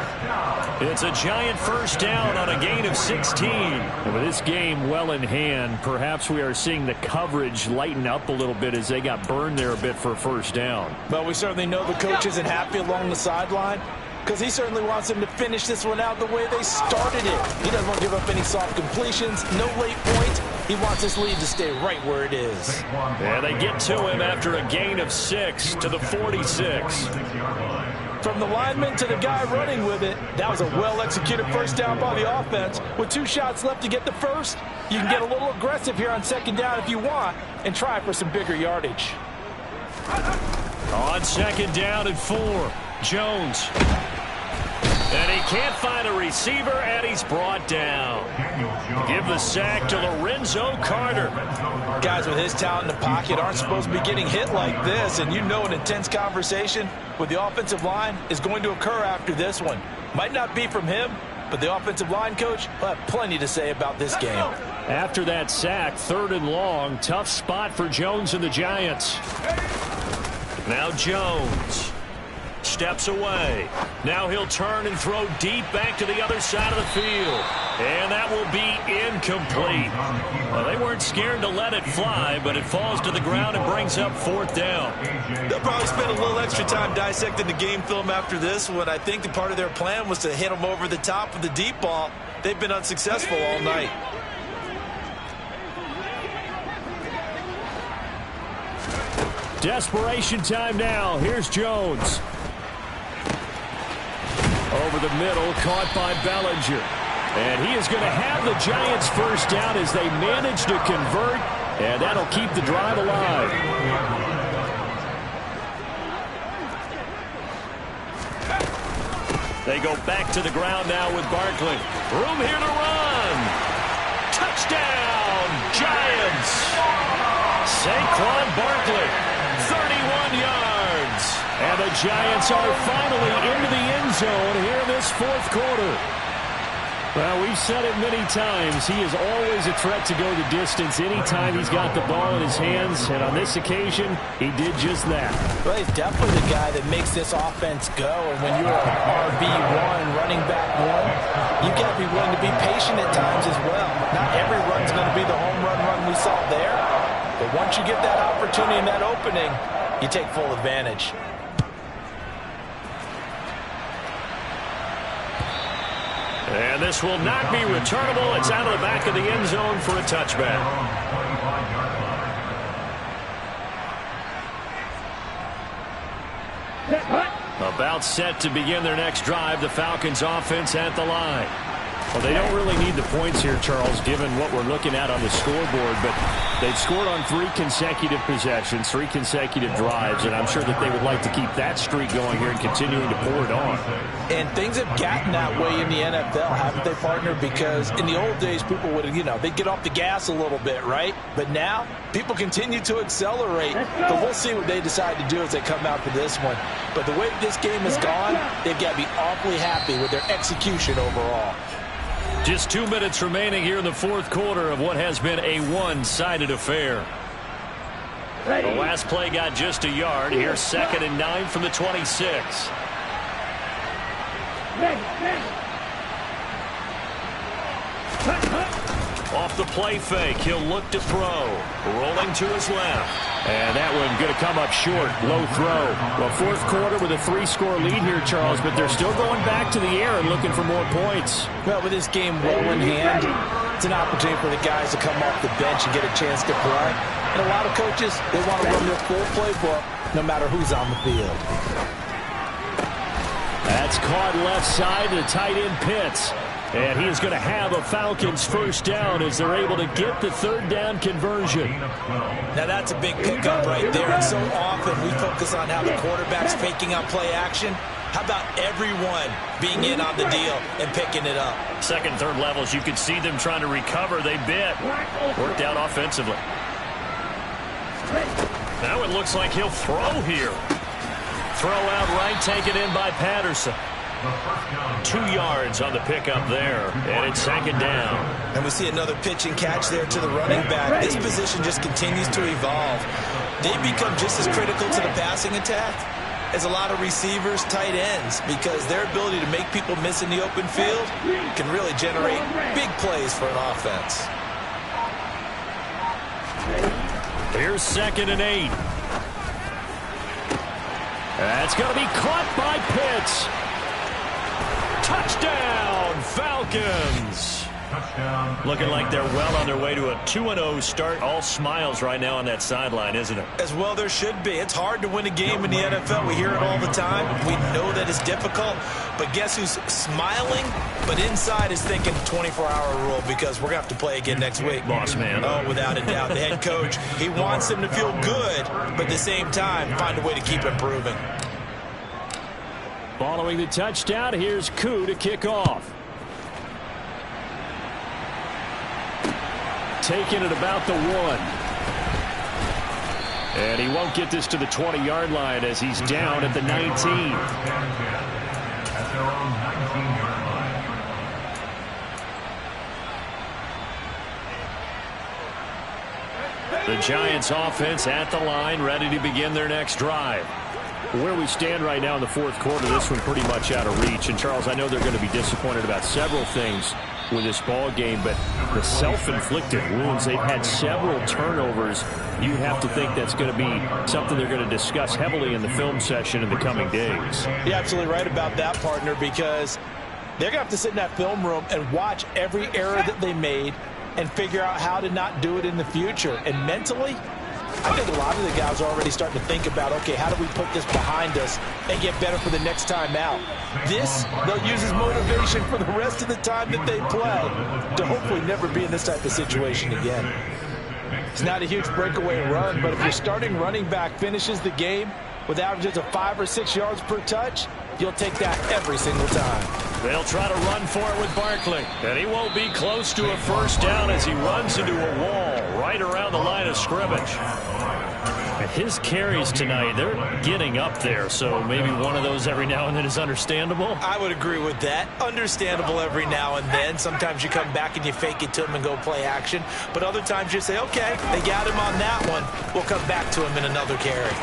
It's a Giant first down on a gain of 16. And with this game well in hand, perhaps we are seeing the coverage lighten up a little bit as they got burned there a bit for a first down. But we certainly know the coach isn't happy along the sideline, because he certainly wants them to finish this one out the way they started it. He doesn't want to give up any soft completions, no late points, He wants his lead to stay right where it is. And they get to him after a gain of 6 to the 46. From the lineman to the guy running with it, that was a well-executed first down by the offense. With 2 shots left to get the first, you can get a little aggressive here on second down if you want and try for some bigger yardage. On second down and 4, Jones. And he can't find a receiver, and he's brought down. Give the sack to Lorenzo Carter. Guys with his talent in the pocket aren't supposed to be getting hit like this, and you know an intense conversation with the offensive line is going to occur after this one. Might not be from him, but the offensive line coach will have plenty to say about this game. After that sack, 3rd and long, tough spot for Jones and the Giants. Now Jones steps away. Now he'll turn and throw deep back to the other side of the field. And that will be incomplete. Well, they weren't scared to let it fly, but it falls to the ground and brings up 4th down. They'll probably spend a little extra time dissecting the game film after this one. I think the part of their plan was to hit them over the top with the deep ball. They've been unsuccessful all night. Desperation time now. Here's Jones. Over the middle, caught by Bellinger. And he is going to have the Giants first down as they manage to convert, and that'll keep the drive alive. They go back to the ground now with Barkley. Room here to run. Touchdown, Giants. Saquon Barkley, 31 yards. And the Giants are finally into the end zone here in this 4th quarter. Well, we've said it many times. He is always a threat to go the distance anytime he's got the ball in his hands. And on this occasion, he did just that. Well, he's definitely the guy that makes this offense go. And when you're an RB1, running back 1, you've got to be willing to be patient at times as well. Not every run's going to be the home run we saw there. But once you get that opportunity and that opening, you take full advantage. And this will not be returnable. It's out of the back of the end zone for a touchback. About set to begin their next drive, the Falcons offense at the line. Well, they don't really need the points here, Charles, given what we're looking at on the scoreboard, but they've scored on 3 consecutive possessions, 3 consecutive drives, and I'm sure that they would like to keep that streak going here and continuing to pour it on. And things have gotten that way in the NFL, haven't they, partner? Because in the old days, people would, they'd get off the gas a little bit, right? But now, people continue to accelerate. But we'll see what they decide to do as they come out for this one. But the way this game has gone, they've got to be awfully happy with their execution overall. Just 2 minutes remaining here in the 4th quarter of what has been a one-sided affair. The last play got just a yard. Here's 2nd and 9 from the 26. Off the play fake, he'll look to throw. Rolling to his left. And that one going to come up short. Low throw. Well, 4th quarter with a 3-score lead here, Charles, but they're still going back to the air and looking for more points. Well, with this game well in hand, it's an opportunity for the guys to come off the bench and get a chance to play. And a lot of coaches, they want to run their full playbook no matter who's on the field. That's caught left side to the tight end Pitts. And he is going to have a Falcons first down as they're able to get the 3rd down conversion. Now that's a big pickup right there. And so often we focus on how the quarterback's faking out play action. How about everyone being in on the deal and picking it up? 2nd, 3rd levels, you could see them trying to recover. They bit. Worked out offensively. Now it looks like he'll throw here. Throw out right, taken in by Patterson. 2 yards on the pickup there, and it's 2nd down. And we see another pitch and catch there to the running back. This position just continues to evolve. They become just as critical to the passing attack as a lot of receivers, tight ends, because their ability to make people miss in the open field can really generate big plays for an offense. Here's 2nd and 8. That's going to be caught by Pitts. Touchdown, Falcons. touchdown. Looking like they're well on their way to a 2-0 start. All smiles right now on that sideline, isn't it? As well there should be. It's hard to win a game in the NFL. We hear it all the time. We know that it's difficult. But guess who's smiling? But inside is thinking 24-hour rule because we're going to have to play again next week. Boss man. Oh, without a doubt. The head coach, he wants them to feel good, but at the same time, find a way to keep improving. Following the touchdown, here's Koo to kick off. Taking it about the 1. And he won't get this to the 20-yard line as he's down at the 19. At their own 19-yard line. The Giants offense at the line, ready to begin their next drive. Where we stand right now in the fourth quarter, this one pretty much out of reach. And, Charles, I know they're going to be disappointed about several things with this ball game, but the self-inflicted wounds, they've had several turnovers. You have to think that's going to be something they're going to discuss heavily in the film session in the coming days. You're absolutely right about that, partner, because they're going to have to sit in that film room and watch every error that they made and figure out how to not do it in the future. And mentally, I think a lot of the guys are already starting to think about, okay, how do we put this behind us and get better for the next time out? This, they'll use as motivation for the rest of the time that they play to hopefully never be in this type of situation again. It's not a huge breakaway run, but if your starting running back finishes the game with averages of 5 or 6 yards per touch, you'll take that every single time. They'll try to run for it with Barkley. And he won't be close to a first down as he runs into a wall right around the line of scrimmage. And his carries tonight, they're getting up there, so maybe one of those every now and then is understandable. I would agree with that. Understandable every now and then. Sometimes you come back and you fake it to him and go play action. But other times you say, okay, they got him on that one. We'll come back to him in another carry.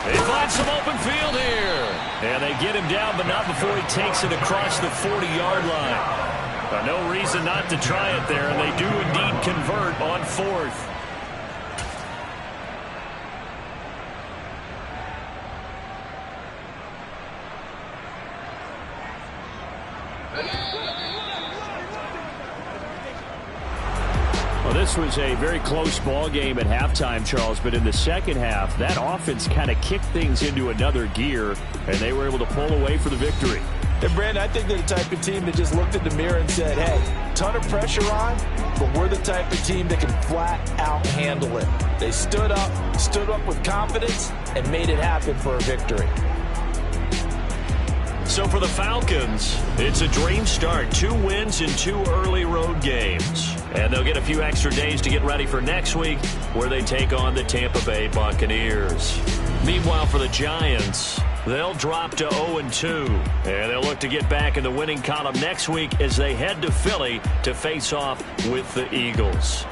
They find some open field here. And they get him down, but not before he takes it across the 40-yard line. No reason not to try it there, and they do indeed convert on 4th. Well, this was a very close ball game at halftime, Charles, but in the second half, that offense kind of kicked things into another gear, and they were able to pull away for the victory. And, Brandon, I think they're the type of team that just looked in the mirror and said, hey, ton of pressure on, but we're the type of team that can flat out handle it. They stood up with confidence, and made it happen for a victory. So for the Falcons, it's a dream start. 2 wins in 2 early road games. And they'll get a few extra days to get ready for next week, where they take on the Tampa Bay Buccaneers. Meanwhile, for the Giants, they'll drop to 0-2. And they'll look to get back in the winning column next week as they head to Philly to face off with the Eagles.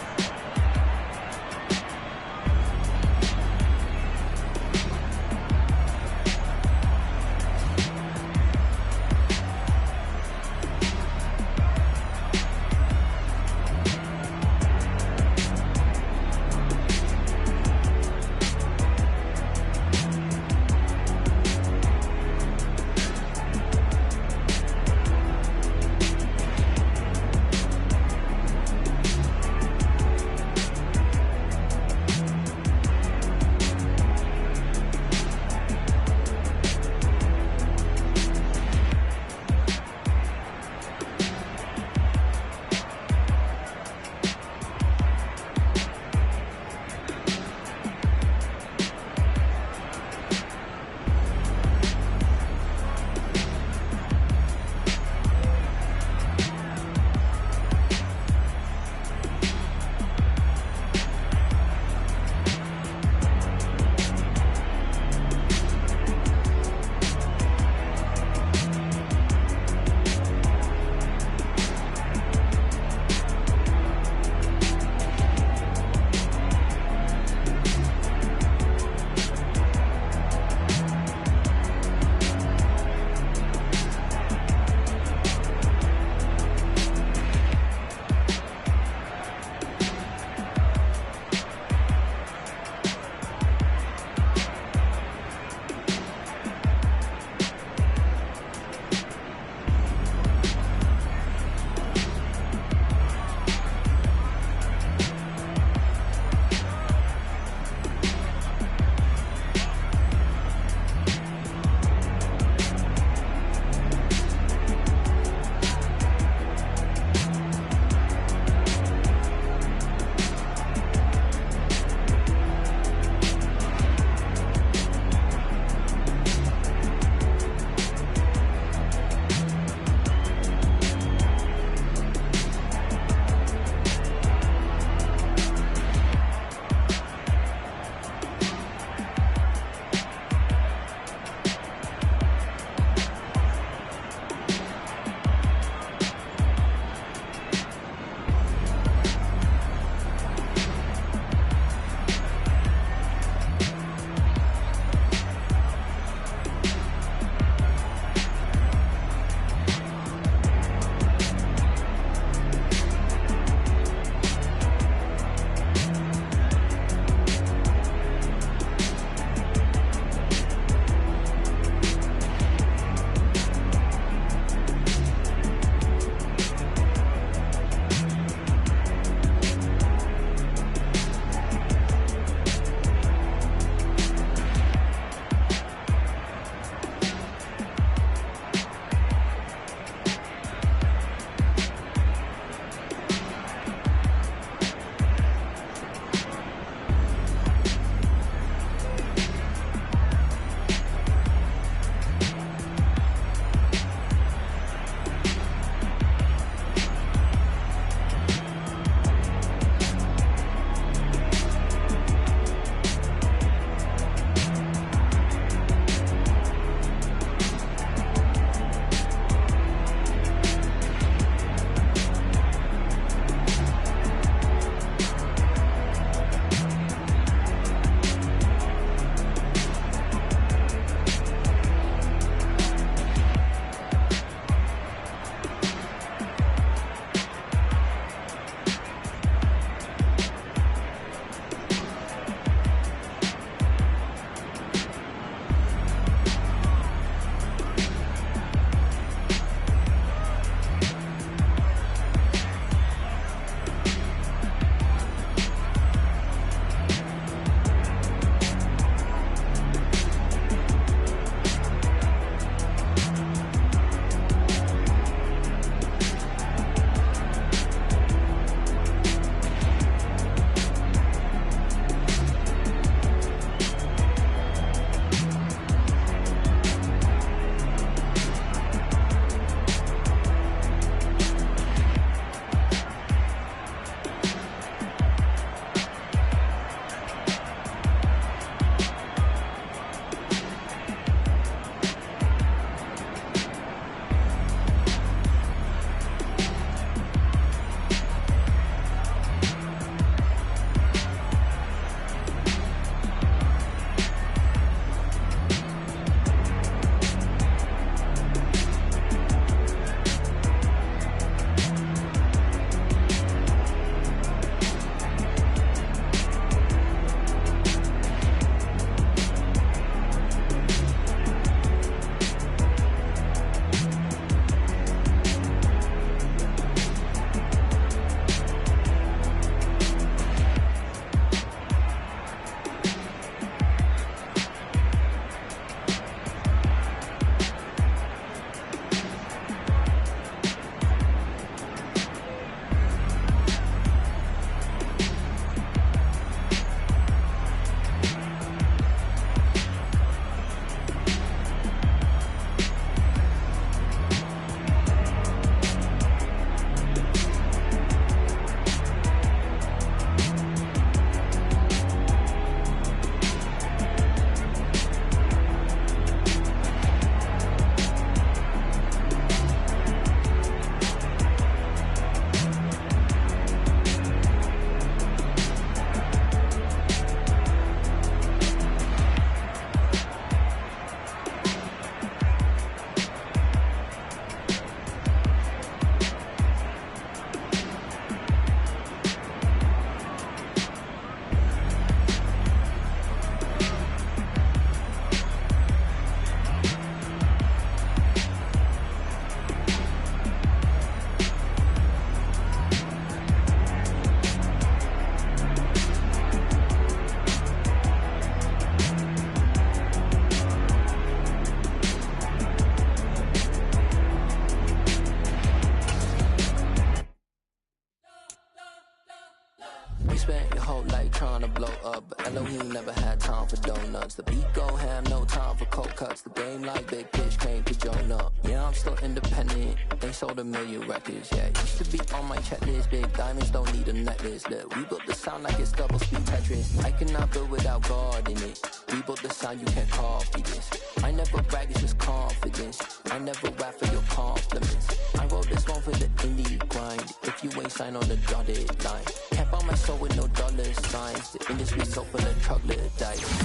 You spent your whole life trying to blow up, but Elohim never had time for donuts. The beat go ham, no time for cold cuts. The game like Big Fish came to Jonah. Yeah, I'm still independent. They sold 1 million records. Yeah, used to be on my checklist. Big diamonds don't need a necklace. Look, we built the sound like it's double speed Tetris. I cannot build without God in it. We built the sound, you can't copy this. I never brag, it's just confidence. I never rap for your compliments. I wrote this one for the indie grind. If you ain't signed on the dotted line, can't buy my soul with no dollar signs. The industry so full of troglodytes.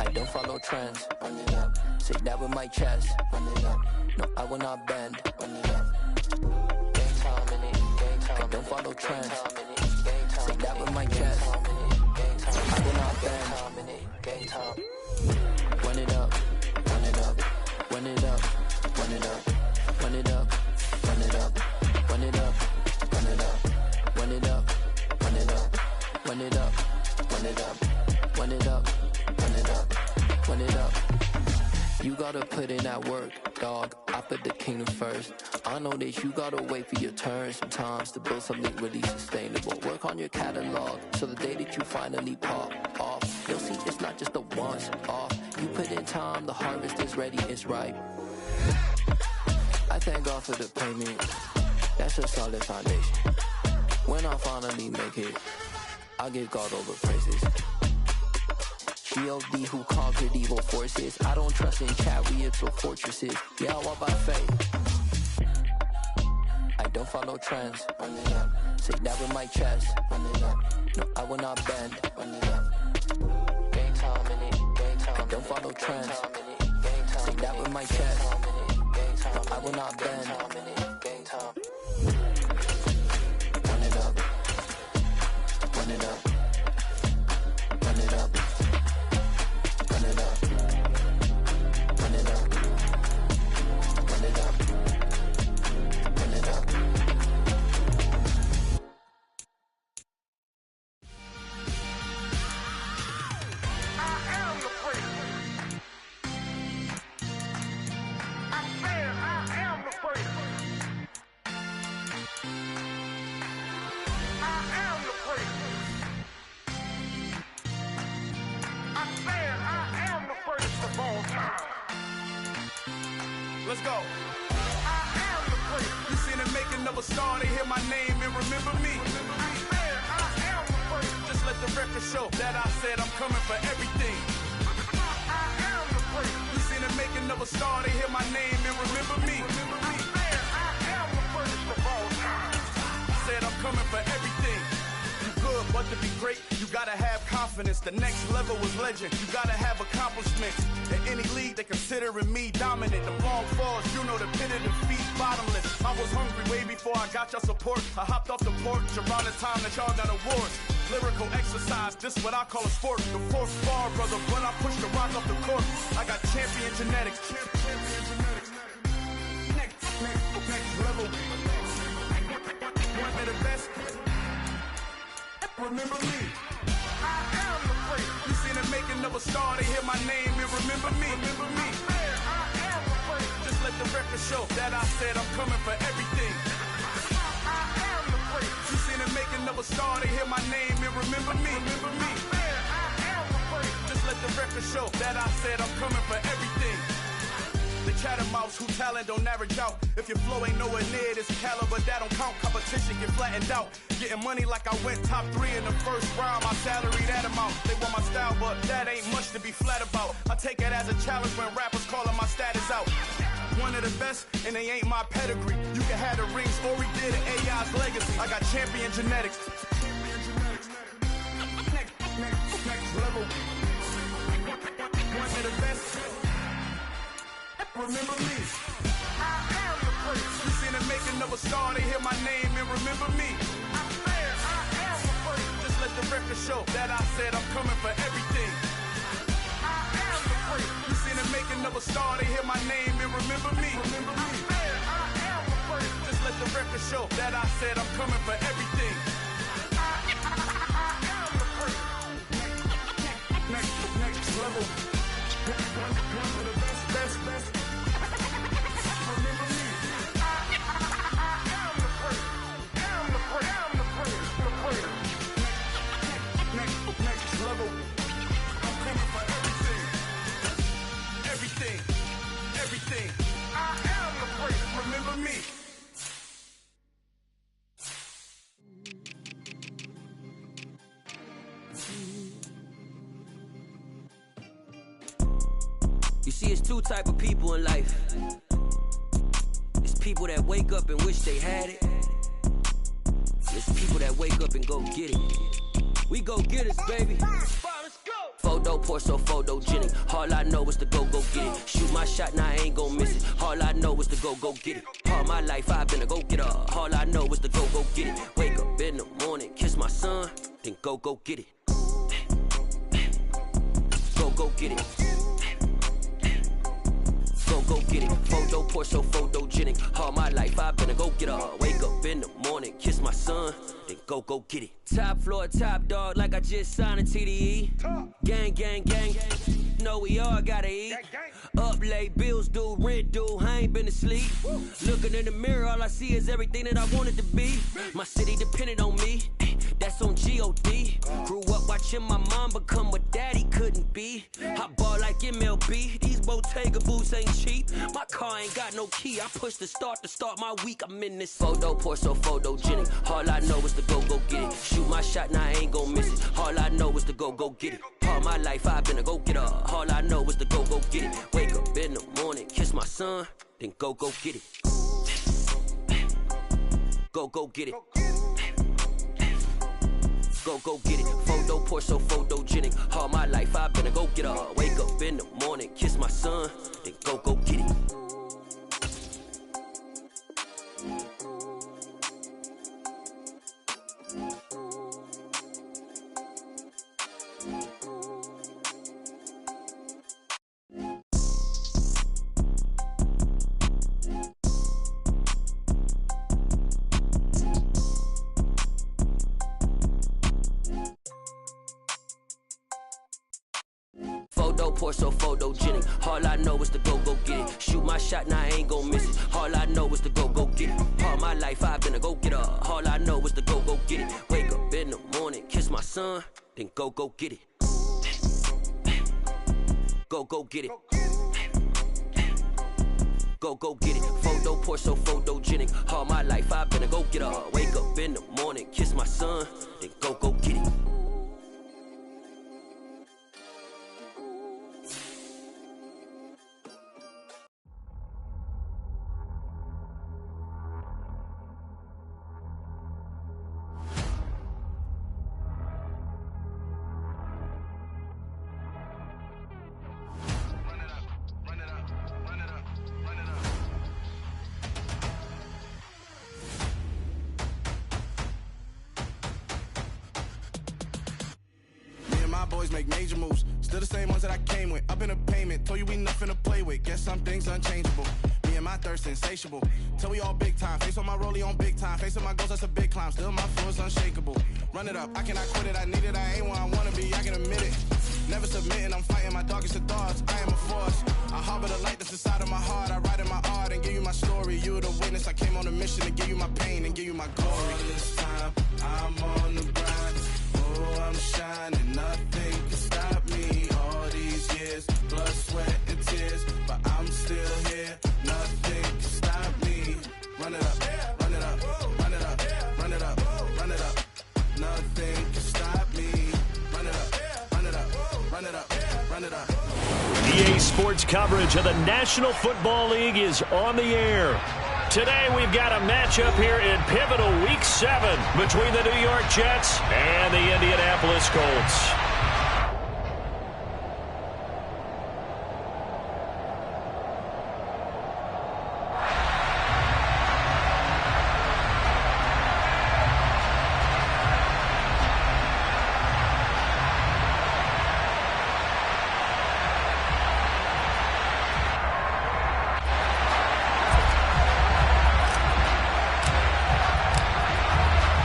I don't follow trends. Run it up. Say that with my chest. Run it up. No, I will not bend. Run it up. Gang time in it. Gang time. I don't follow trends. Say that with my chest. I will not bend. Gang time. Run it up. Run it up. Run it up. Run it up. Run it up. Run it up. Run it up. Run it up. Run it up. Run it up. Run it up. Run it up. Run it up. Run it up. Run it up. You gotta put in that work, dog. I put the kingdom first. I know that you gotta wait for your turn sometimes to build something really sustainable. Work on your catalog, so the day that you finally pop off, you'll see it's not just a once off. You put in time, the harvest is ready, it's ripe. I thank God for the payment. That's a solid foundation. When I finally make it, I'll give God all the praises. G.O.D. who conquered evil forces. I don't trust in chariots or fortresses. Yeah, I walk by faith. I don't follow trends. Run it up. Say that with my chest. Run it up. No, I will not bend. Run it up. Gang time in it. Gang time. I don't follow trends. Say that with my chest. No, I will not bend. Gang time. Run it up. Run it up. Run it up. Run it up. Run it up. Run it up. Run it up. I am the first. I said I am the first. I am the first. I said I am the first of all time. Let's go. I am the first. You seen the making of a star, they hear my name and remember me. I said I am the first. Just let the record show that I said I'm coming for everything. I am the first. You seen the making of a star, they hear my name and remember me. I said I am the first of all time. Said I'm coming for everything. You good, but to be great, you gotta have confidence. The next level was legend. You gotta have accomplishments. In any league, they considering me dominant. The long falls, you know the pit of defeat, bottomless. I was hungry way before I got your support. I hopped off the porch around the time that y'all got awards. Lyrical exercise, this what I call a sport. The fourth bar, brother, when I push the rock off the court. I got champion genetics. Next level. One of the best. Remember me. I am the first. You seen the making of a star, they hear my name and remember me. Remember me. I said I am the first. Just let the record show that I said I'm coming for everything. I am the first. You seen the making of a star, they hear my name and remember me. Remember me. I said I am the first. Just let the record show that I said I'm coming for everything. The chattermouths who talent don't average out. If your flow ain't nowhere near this caliber, that don't count. Competition get flattened out. Getting money like I went top 3 in the first round. My salary that amount. They want my style, but that ain't much to be flat about. I take it as a challenge when rappers calling my status out. One of the best, and they ain't my pedigree. You can have the rings, or we did in AI's legacy. I got champion genetics. Next level. One of the best. Remember me. I am the first. You seen the making of a star, they hear my name and remember me. I said I am the first. Just let the record show that I said I'm coming for everything. I am the first. You seen the making of a star, they hear my name and remember me. Remember me. I said I am the first. Just let the record show that I said I'm coming for everything. I am the first. Next level. One of the best. Remember me. I am the first. I'm the first. The first. see, it's two type of people in life. It's people that wake up and wish they had it. It's people that wake up and go get it. We go get it, baby. Photo pour so photogenic. All I know is to go get it. Shoot my shot, now I ain't gon' miss it. All I know is to go get it. All my life I've been a go-getter. All I know is to go get it. Wake up in the morning, kiss my son, then go get it. Go get it. Go get it. Photo pour so photogenic. All my life I've been a go-getter. Wake up in the morning, kiss my son, then go get it. Top floor, top dog, like I just signed a TDE. Gang, gang, gang. Know we all gotta eat. Up late, bills due, rent due, I ain't been asleep. Looking in the mirror, all I see is everything that I wanted to be. My city depended on me, that's on G.O.D. Grew up watching my mom become what daddy couldn't be. I ball like MLB, these Bottega boots ain't cheap. My car ain't got no key, I push the start to start my week. I'm in this photo pour so photogenic. All I know is to go get it. Shoot my shot, now I ain't gon' miss it. All I know is to go get it. All my life I've been a go-getter. All I know is to go get it. Wake up in the morning, kiss my son, then go get it. Go get it. Go get it. Photo pour so photogenic. All my life I've been a go-getter. Wake up in the morning, kiss my son, then go get it. Photo pour so photogenic. All I know is to go get it. Shoot my shot, now I ain't gon' miss it. All I know is to go get it. All my life I've been a go-getter. All I know is to go get it. Wake up in the morning, kiss my son, then go get it. Go get it. Go get it. Photo pour so photogenic. All my life I've been a go-getter. Wake up in the morning, kiss my son, then go get it. Boys make major moves, still the same ones that I came with. Up in a payment, told you we nothing to play with. Guess some things unchangeable. Me and my thirst insatiable. Till we all big time. Face on my rollie on big time. Facing my goals, that's a big climb. Still my flow is unshakable. Run it up, I cannot quit it. I need it, I ain't where I wanna be. I can admit it. Never submitting, I'm fighting my darkest of thoughts. I am a force. I harbor the light that's inside of my heart. I write in my art and give you my story. You're the witness. I came on a mission to give you my pain and give you my glory. All this time, I'm on the grind. Oh, I'm shining, nothing can stop me. All these years, blood, sweat, and tears, but I'm still here. Nothing can stop me. Run it up, run it up, run it up, run it up, run it up. Nothing can stop me. Run it up, run it up, run it up, run it up. EA Sports coverage of the National Football League is on the air. Today we've got a matchup here in pivotal Week 7 between the New York Jets and the Indianapolis Colts.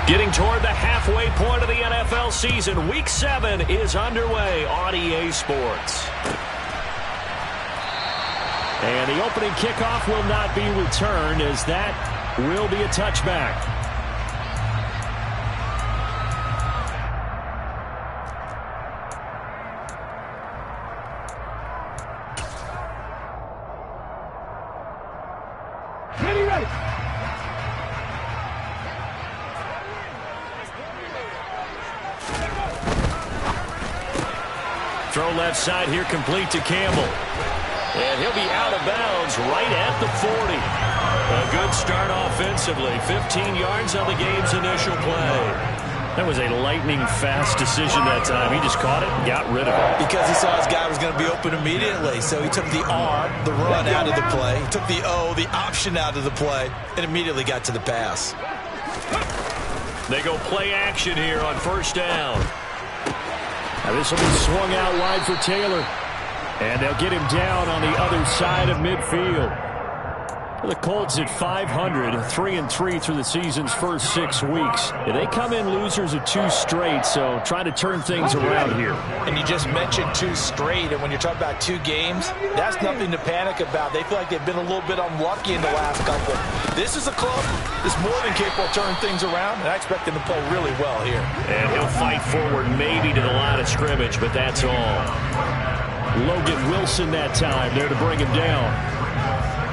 Getting toward the halfway point of the NFL season, Week 7 is underway on EA Sports. And the opening kickoff will not be returned, as that will be a touchback. Throw left side here, complete to Campbell. And he'll be out of bounds right at the 40. A good start offensively. 15 yards on the game's initial play. That was a lightning-fast decision that time. He just caught it and got rid of it. Because he saw his guy was going to be open immediately. So he took the R, the run, out of the play. He took the O, the option, out of the play, and immediately got to the pass. They go play action here on first down. Now this will be swung out wide for Taylor. And they'll get him down on the other side of midfield. The Colts at 500, 3-3 through the season's first 6 weeks. They come in losers of 2 straight, so trying to turn things around here. And you just mentioned 2 straight, and when you're talking about 2 games, that's nothing to panic about. They feel like they've been a little bit unlucky in the last couple. This is a club that's more than capable of turning things around, and I expect them to play really well here. And he'll fight forward maybe to the line of scrimmage, but that's all. Logan Wilson that time there to bring him down.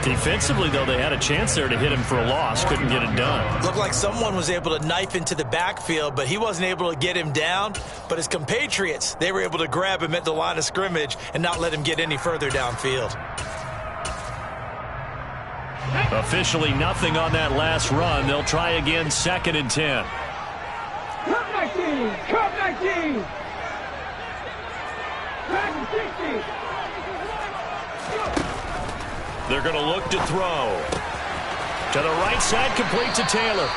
Defensively, though, they had a chance there to hit him for a loss. Couldn't get it done. Looked like someone was able to knife into the backfield, but he wasn't able to get him down. But his compatriots, they were able to grab him at the line of scrimmage and not let him get any further downfield. Officially nothing on that last run. They'll try again, 2nd and 10. Come 19! Come 19! Back 60! They're going to look to throw. To the right side, complete to Taylor.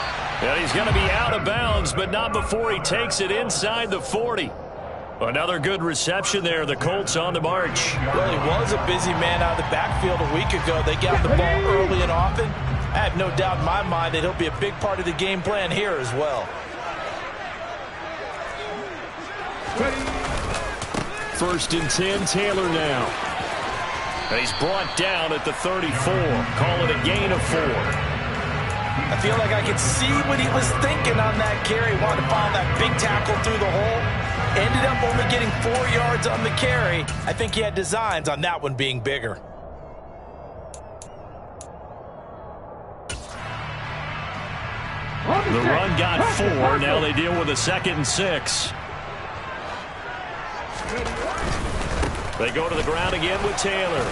And he's going to be out of bounds, but not before he takes it inside the 40. Another good reception there. The Colts on the march. Well, he was a busy man out of the backfield a week ago. They got the ball early and often. I have no doubt in my mind that he'll be a big part of the game plan here as well. 1st and 10, Taylor now. And he's brought down at the 34. Call it a gain of 4. I feel like I could see what he was thinking on that carry. Wanted to follow that big tackle through the hole. Ended up only getting 4 yards on the carry. I think he had designs on that one being bigger. The run got 4. Now they deal with a 2nd and 6. They go to the ground again with Taylor.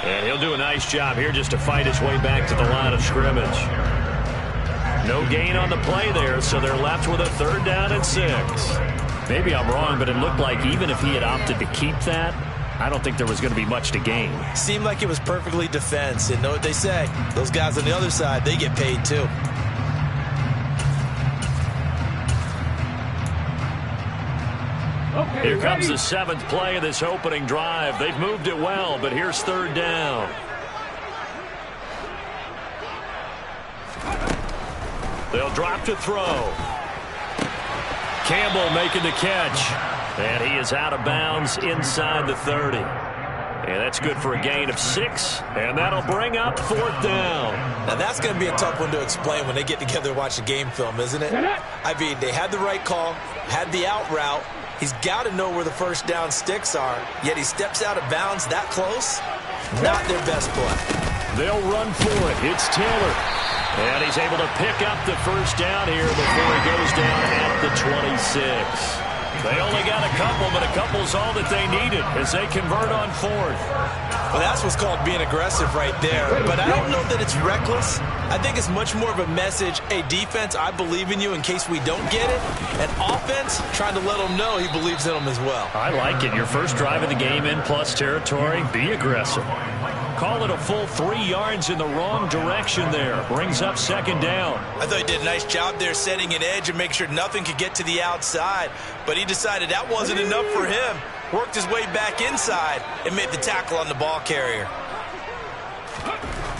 And he'll do a nice job here just to fight his way back to the line of scrimmage. No gain on the play there, so they're left with a 3rd down and 6. Maybe I'm wrong, but it looked like even if he had opted to keep that, I don't think there was going to be much to gain. Seemed like it was perfectly defense. And know what they say, those guys on the other side, they get paid too. Here comes the 7th play of this opening drive. They've moved it well, but here's 3rd down. They'll drop to throw. Campbell making the catch. And he is out of bounds inside the 30. And that's good for a gain of 6. And that'll bring up 4th down. Now that's going to be a tough one to explain when they get together and watch the game film, isn't it? I mean, they had the right call, had the out route. He's got to know where the first down sticks are, yet he steps out of bounds that close. Not their best play. They'll run for it. It's Taylor. And he's able to pick up the first down here before he goes down at the 26. They only got a couple, but a couple's all that they needed as they convert on 4th. Well, that's what's called being aggressive right there. But I don't know that it's reckless. I think it's much more of a message. Hey, defense, I believe in you in case we don't get it. And offense, trying to let them know he believes in them as well. I like it. Your first drive of the game in plus territory, be aggressive. Call it a full 3 yards in the wrong direction there. Brings up 2nd down. I thought he did a nice job there setting an edge and make sure nothing could get to the outside. But he decided that wasn't enough for him. Worked his way back inside and made the tackle on the ball carrier.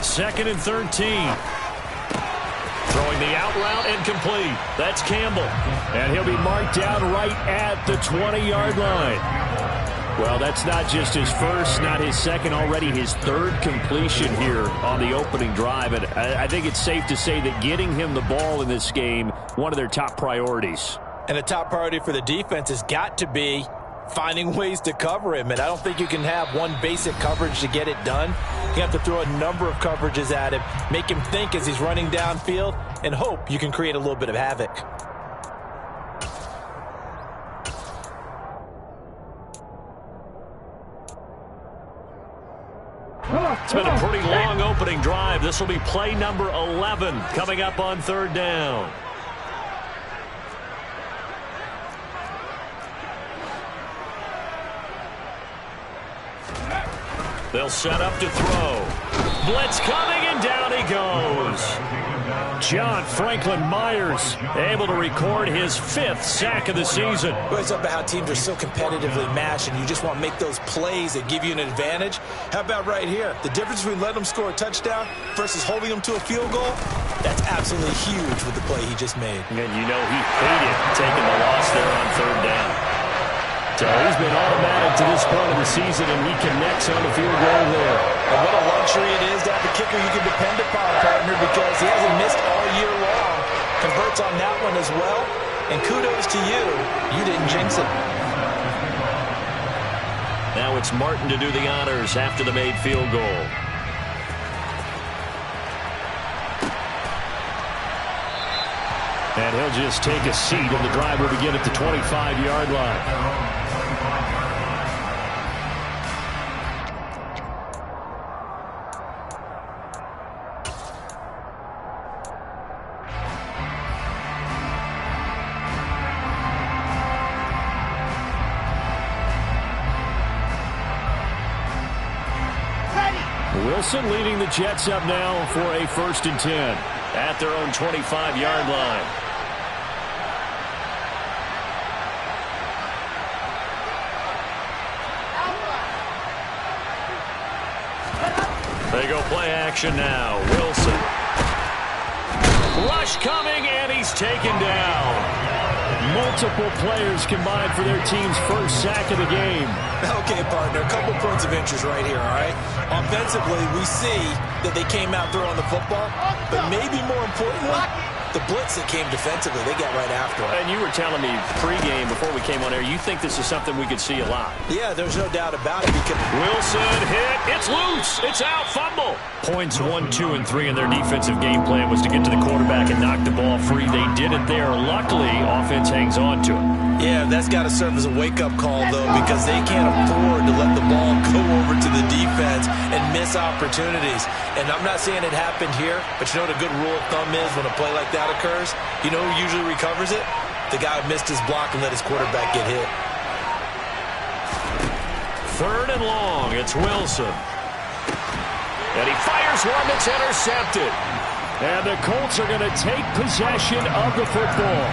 2nd and 13. Throwing the out route and complete. That's Campbell. And he'll be marked down right at the 20-yard line. Well, that's not just his first, not his second, already his 3rd completion here on the opening drive. And I think it's safe to say that getting him the ball in this game, one of their top priorities. And a top priority for the defense has got to be finding ways to cover him. And I don't think you can have one basic coverage to get it done. You have to throw a number of coverages at him, make him think as he's running downfield, and hope you can create a little bit of havoc. It's been a pretty long opening drive. This will be play number 11 coming up on third down. They'll set up to throw. Blitz coming, and down he goes. John Franklin Myers able to record his 5th sack of the season. It's up about how teams are so competitively matched, and you just want to make those plays that give you an advantage. How about right here? The difference between letting them score a touchdown versus holding them to a field goal, that's absolutely huge with the play he just made. And you know he hated taking the loss there on third down. So he's been automatic to this point of the season, and he connects on the field goal there. And what a luxury it is to have a kicker you can depend upon, partner, because he hasn't missed all year long. Converts on that one as well. And kudos to you. You didn't jinx it. Now it's Martin to do the honors after the made field goal. And he'll just take a seat, and the drive will begin at the 25-yard line. Wilson leading the Jets up now for a 1st and 10 at their own 25-yard line. They go play action now. Wilson. Rush coming, and he's taken down. Multiple players combined for their team's 1st sack of the game. Okay, partner, a couple points of interest right here, all right? Offensively, we see that they came out throwing the football, but maybe more importantly, the blitz that came defensively, they got right after it. And you were telling me pregame before we came on air, you think this is something we could see a lot. Yeah, there's no doubt about it. Because Wilson hit. It's loose. It's out. Fumble. Points 1, 2, and 3 in their defensive game plan was to get to the quarterback and knock the ball free. They did it there. Luckily, offense hangs on to it. Yeah, that's got to serve as a wake-up call, though, because they can't afford to let the ball go over to the defense and miss opportunities. And I'm not saying it happened here, but you know what a good rule of thumb is when a play like that occurs? You know who usually recovers it? The guy who missed his block and let his quarterback get hit. 3rd and long. It's Wilson. And he fires one that's intercepted. And the Colts are going to take possession of the football.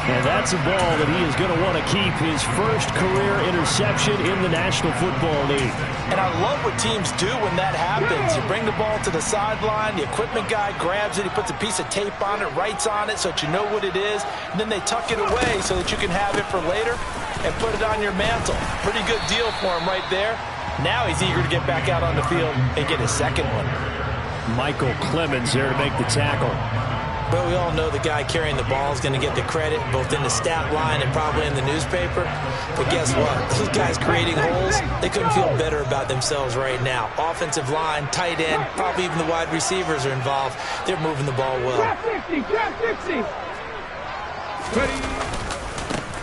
And that's a ball that he is going to want to keep, his 1st career interception in the National Football League. And I love what teams do when that happens. You bring the ball to the sideline, the equipment guy grabs it, he puts a piece of tape on it, writes on it so that you know what it is, and then they tuck it away so that you can have it for later and put it on your mantle. Pretty good deal for him right there. Now he's eager to get back out on the field and get his 2nd one. Michael Clemens there to make the tackle. But we all know the guy carrying the ball is going to get the credit, both in the stat line and probably in the newspaper. But guess what? Those guys creating holes, they couldn't feel better about themselves right now. Offensive line, tight end, probably even the wide receivers are involved. They're moving the ball well. Draft 60.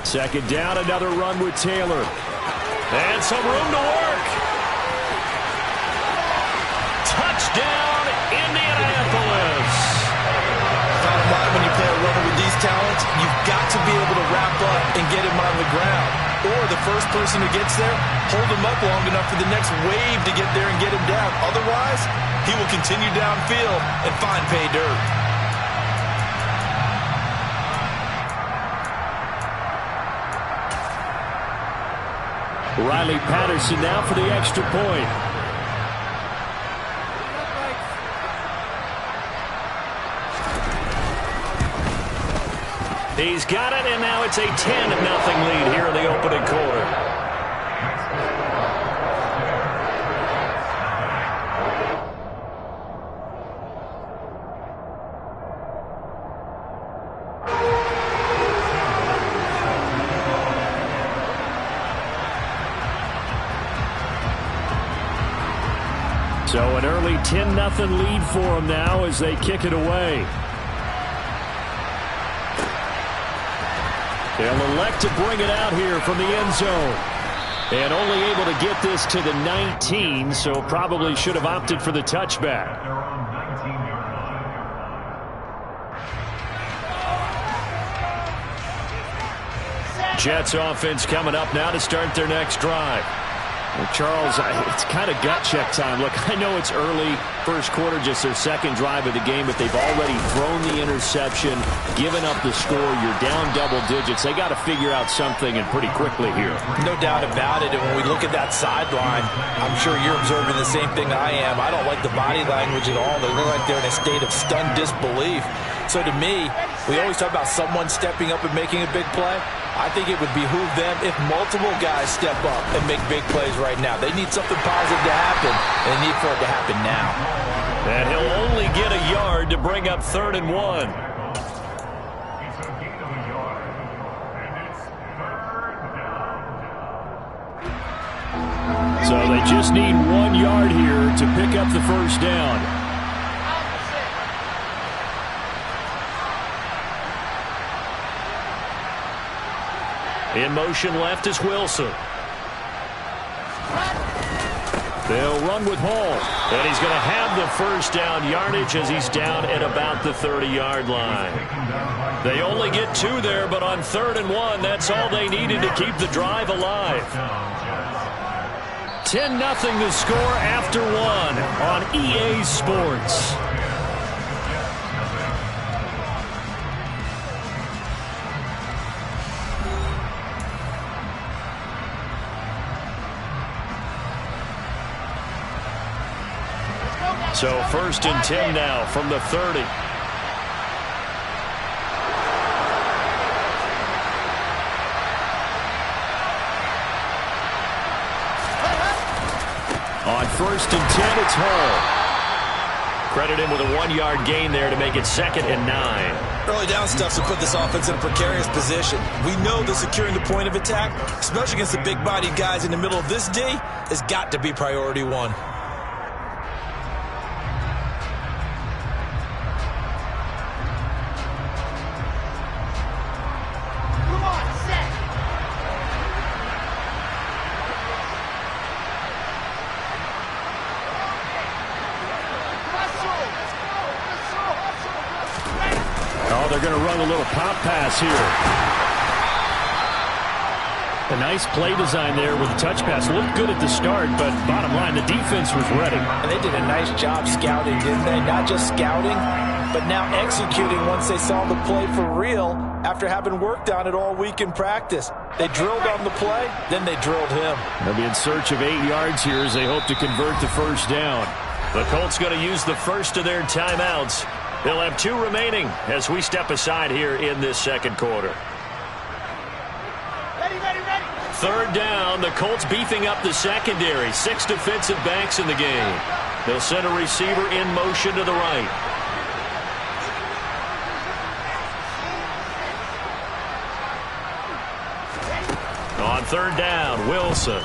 2nd down, another run with Taylor. And some room to work. Touchdown, Indianapolis. Bottom line, when you play a runner with these talents, you've got to be able to wrap up and get him on the ground. Or the first person who gets there, hold him up long enough for the next wave to get there and get him down. Otherwise, he will continue downfield and find pay dirt. Riley Patterson now for the extra point. He's got it, and now it's a 10-0 lead here in the opening quarter. So an early 10-0 lead for them now as they kick it away. They'll elect to bring it out here from the end zone. And only able to get this to the 19, so probably should have opted for the touchback. Jets offense coming up now to start their next drive. Well, Charles, it's kind of gut check time. Look, I know it's early, first quarter, just their second drive of the game, but they've already thrown the interception, given up the score. You're down double digits. They got to figure out something, and pretty quickly here. No doubt about it. And when we look at that sideline, I'm sure you're observing the same thing I am. I don't like the body language at all. They look like they're in a state of stunned disbelief. So to me, we always talk about someone stepping up and making a big play. I think it would behoove them if multiple guys step up and make big plays right now. They need something positive to happen, and they need for it to happen now. And he'll only get a yard to bring up 3rd and 1. It's a gain of a yard, and it's 3rd down. So they just need 1 yard here to pick up the first down. In motion left is Wilson. They'll run with Hall. And he's going to have the first down yardage as he's down at about the 30-yard line. They only get 2 there, but on 3rd and 1, that's all they needed to keep the drive alive. 10-0 the score after 1 on EA Sports. So 1st and 10 now from the 30. On 1st and 10, it's Hall. Credit him with a 1-yard gain there to make it 2nd and 9. Early down stuffs will put this offense in a precarious position. We know that securing the point of attack, especially against the big-bodied guys in the middle of this D, has got to be priority 1. They're going to run a little pop pass here. A nice play design there with a touch pass. Looked good at the start, but bottom line, the defense was ready. And they did a nice job scouting, didn't they? Not just scouting, but now executing once they saw the play for real after having worked on it all week in practice. They drilled on the play, then they drilled him. They'll be in search of 8 yards here as they hope to convert the first down. The Colts going to use the first of their timeouts. They'll have 2 remaining as we step aside here in this second quarter. Ready. 3rd down, the Colts beefing up the secondary. 6 defensive backs in the game. They'll send a receiver in motion to the right. On 3rd down, Wilson.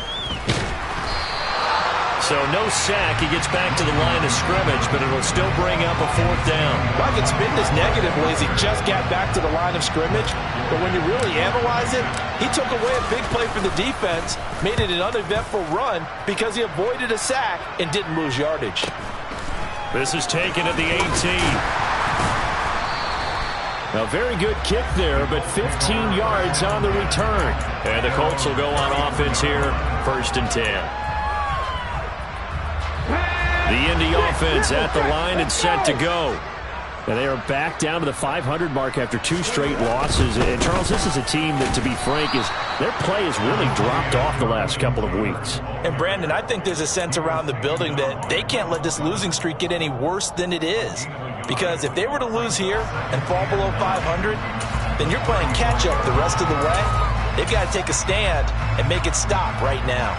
So no sack. He gets back to the line of scrimmage, but it'll still bring up a 4th down. Well, I can spin this negatively as he just got back to the line of scrimmage. But when you really analyze it, he took away a big play for the defense, made it an uneventful run because he avoided a sack and didn't lose yardage. This is taken at the 18. A very good kick there, but 15 yards on the return. And the Colts will go on offense here, 1st and 10. The Indy offense at the line and set to go. And they are back down to the 500 mark after 2 straight losses. And, Charles, this is a team that, to be frank, their play has really dropped off the last couple of weeks. And, Brandon, I think there's a sense around the building that they can't let this losing streak get any worse than it is. Because if they were to lose here and fall below 500, then you're playing catch-up the rest of the way. They've got to take a stand and make it stop right now.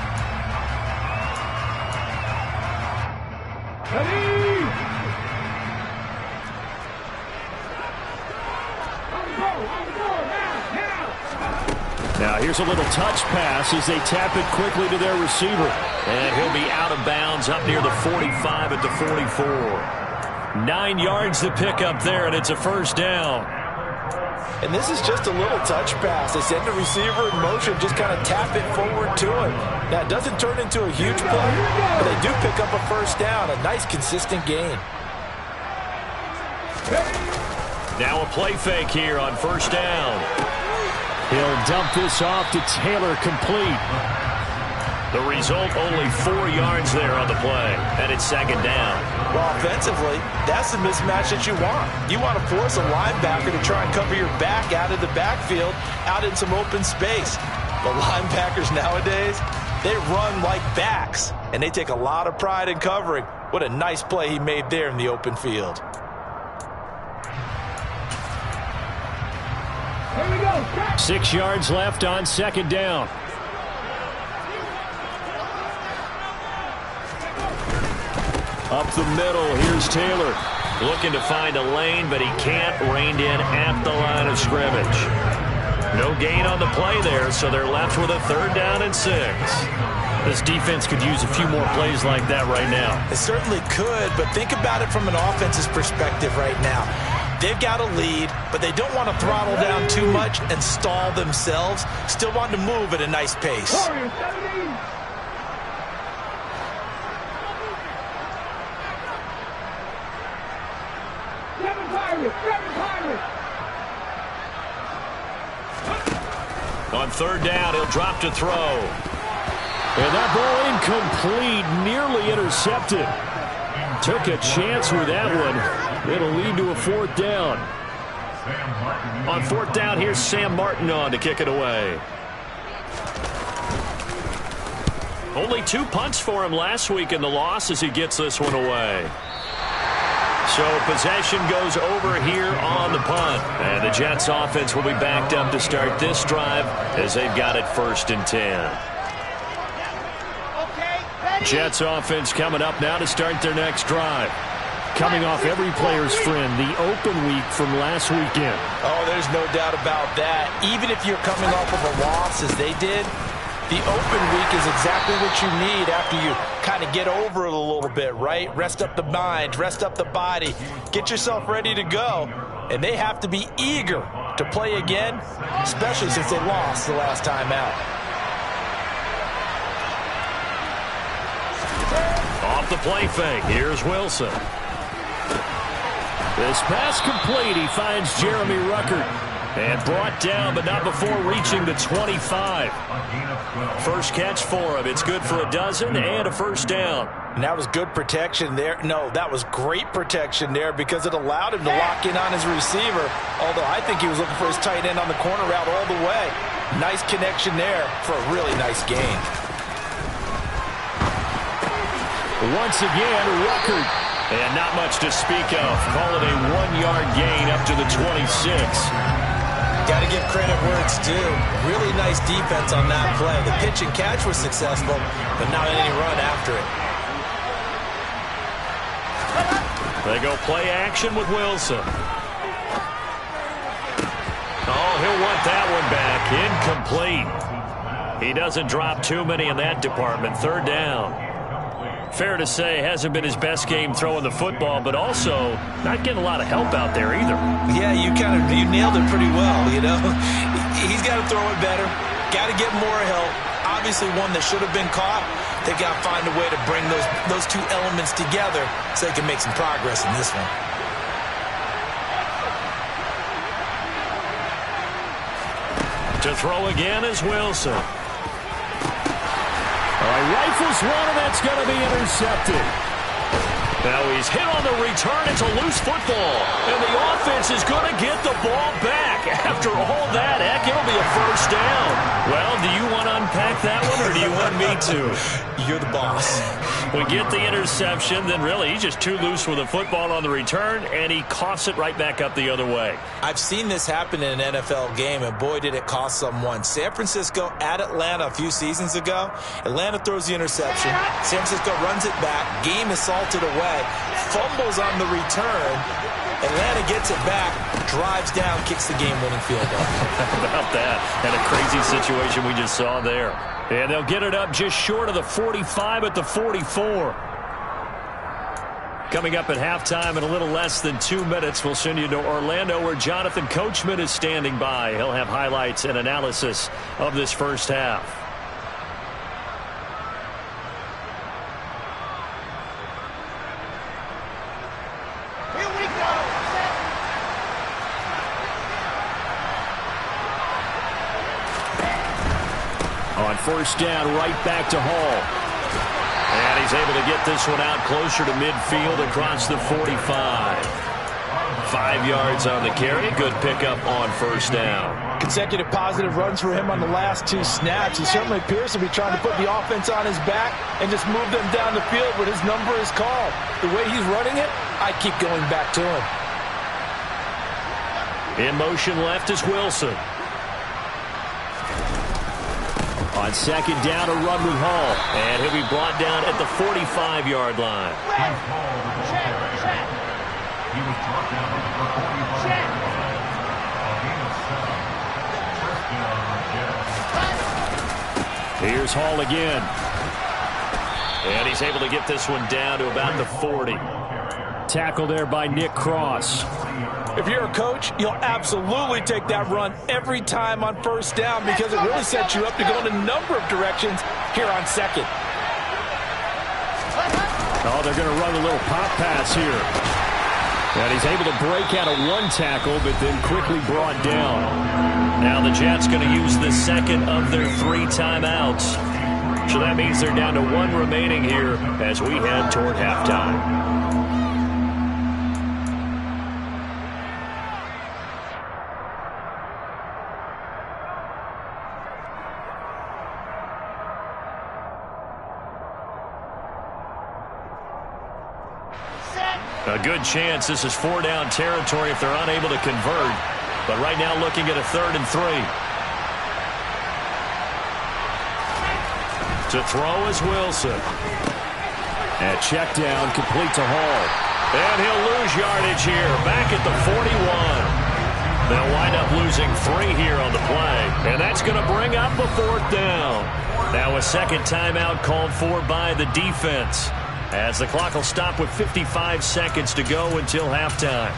Now here's a little touch pass as they tap it quickly to their receiver. And he'll be out of bounds up near the 45 at the 44. 9 yards to pick up there, and it's a 1st down. And this is just a little touch pass. They send the receiver in motion, just kind of tap it forward to him. Now, it doesn't turn into a huge play, but they do pick up a first down. A nice, consistent gain. Now a play fake here on first down. He'll dump this off to Taylor, complete. The result, only 4 yards there on the play, and it's second down. Well, offensively, that's the mismatch that you want. You want to force a linebacker to try and cover your back out of the backfield, out in some open space. The linebackers nowadays, they run like backs, and they take a lot of pride in covering. What a nice play he made there in the open field. Here we go. 6 yards left on second down. Up the middle, here's Taylor. Looking to find a lane, but he can't. Reined in at the line of scrimmage. No gain on the play there, so they're left with a third down and 6. This defense could use a few more plays like that right now. It certainly could, but think about it from an offense's perspective right now. They've got a lead, but they don't want to throttle down too much and stall themselves. Still want to move at a nice pace. On third down, he'll drop to throw. And that ball incomplete, nearly intercepted. Took a chance with that one. It'll lead to a fourth down. On fourth down, here's Sam Martin on to kick it away. Only 2 punts for him last week in the loss as he gets this one away. So possession goes over here on the punt. And the Jets offense will be backed up to start this drive as they've got it 1st and 10. Jets offense coming up now to start their next drive. Coming off every player's friend, the open week from last weekend. Oh, there's no doubt about that. Even if you're coming off of a loss as they did, the open week is exactly what you need after you kind of get over it a little bit, right? Rest up the mind, rest up the body, get yourself ready to go. And they have to be eager to play again, especially since they lost the last time out. Off the play fake, here's Wilson. This pass complete, he finds Jeremy Ruckert. And brought down, but not before reaching the 25. First catch for him. It's good for a dozen and a first down. And that was good protection there. No, that was great protection there because it allowed him to lock in on his receiver. Although I think he was looking for his tight end on the corner route all the way. Nice connection there for a really nice gain. Once again, Ruckert. And not much to speak of. Call it a 1-yard gain up to the 26. Got to give credit where it's due. Really nice defense on that play. The pitch and catch was successful, but not any run after it. They go play action with Wilson. Oh, he'll want that one back. Incomplete. He doesn't drop too many in that department. Third down. Fair to say, hasn't been his best game throwing the football, but also not getting a lot of help out there either. Yeah, you nailed it pretty well, you know. He's got to throw it better. Got to get more help. Obviously one that should have been caught. They got to find a way to bring those two elements together so they can make some progress in this one. To throw again is Wilson. Rifles one, and that's going to be intercepted. Now he's hit on the return. It's a loose football. And the offense is going to get the ball back. After all that, heck, it'll be a first down. Well, do you want to unpack that one, or do you want me to? You're the boss. We get the interception, then really he's just too loose with the football on the return, and he coughs it right back up the other way. I've seen this happen in an NFL game, and boy, did it cost someone. San Francisco at Atlanta a few seasons ago. Atlanta throws the interception. San Francisco runs it back. Game is salted away. Fumbles on the return. Atlanta gets it back, drives down, kicks the game-winning field goal. How about that? And a crazy situation we just saw there. And they'll get it up just short of the 45 at the 44. Coming up at halftime in a little less than 2 minutes, we'll send you to Orlando where Jonathan Coachman is standing by. He'll have highlights and analysis of this first half. Here we go. On first down, right back to Hall. And he's able to get this one out closer to midfield across the 45. 5 yards on the carry. Good pickup on first down. Consecutive positive runs for him on the last 2 snaps. He certainly appears to be trying to put the offense on his back and just move them down the field when his number is called. The way he's running it, I keep going back to him. In motion left is Wilson. On second down, a run with Hall. And he'll be brought down at the 45-yard line. He was brought down at the 45. Here's Hall again. And he's able to get this one down to about the 40. Tackle there by Nick Cross. If you're a coach, you'll absolutely take that run every time on first down because it really sets you up to go in a number of directions here on second. Oh, they're going to run a little pop pass here. And he's able to break out of 1 tackle, but then quickly brought down. Now the Jets going to use the second of their 3 timeouts. So that means they're down to 1 remaining here as we head toward halftime. A good chance this is 4-down territory if they're unable to convert. But right now looking at a 3rd and 3. To throw is Wilson. And check down complete to Hall. And he'll lose yardage here. Back at the 41. They'll wind up losing 3 here on the play. And that's going to bring up a 4th down. Now a second timeout called for by the defense, as the clock will stop with 55 seconds to go until halftime.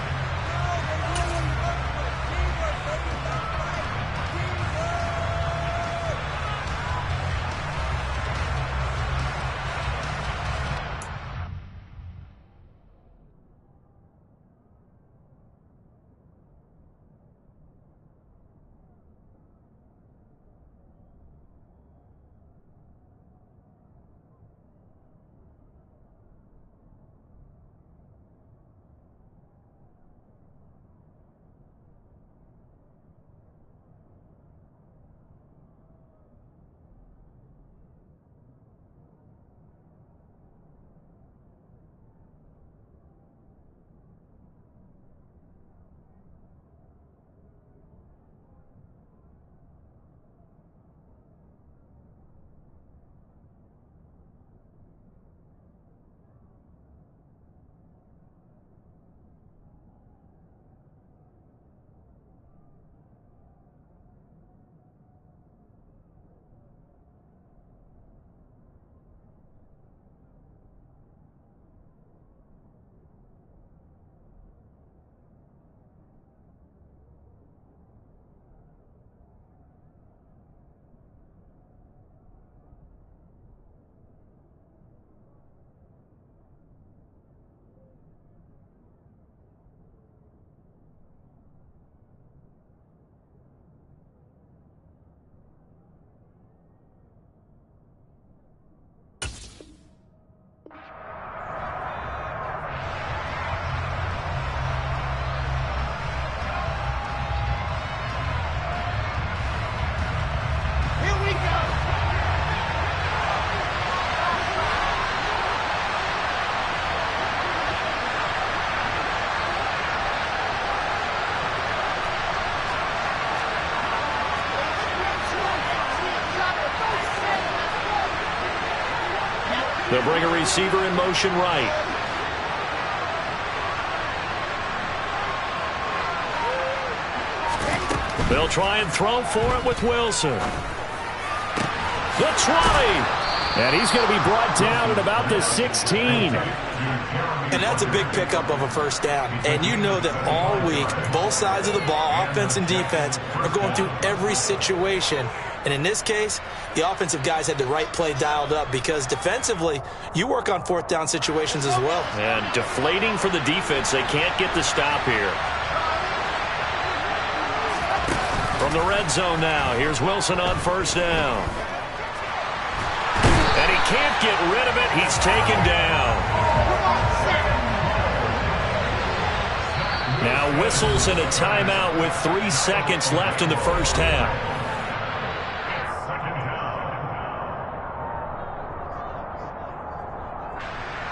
They'll bring a receiver in motion right. They'll try and throw for it with Wilson. The 20. And he's going to be brought down at about the 16. And that's a big pickup of a first down. And you know that all week, both sides of the ball, offense and defense, are going through every situation. And in this case, the offensive guys had the right play dialed up because defensively, you work on fourth down situations as well. And deflating for the defense. They can't get the stop here. From the red zone now, here's Wilson on first down. And he can't get rid of it. He's taken down. Now whistles and a timeout with 3 seconds left in the first half.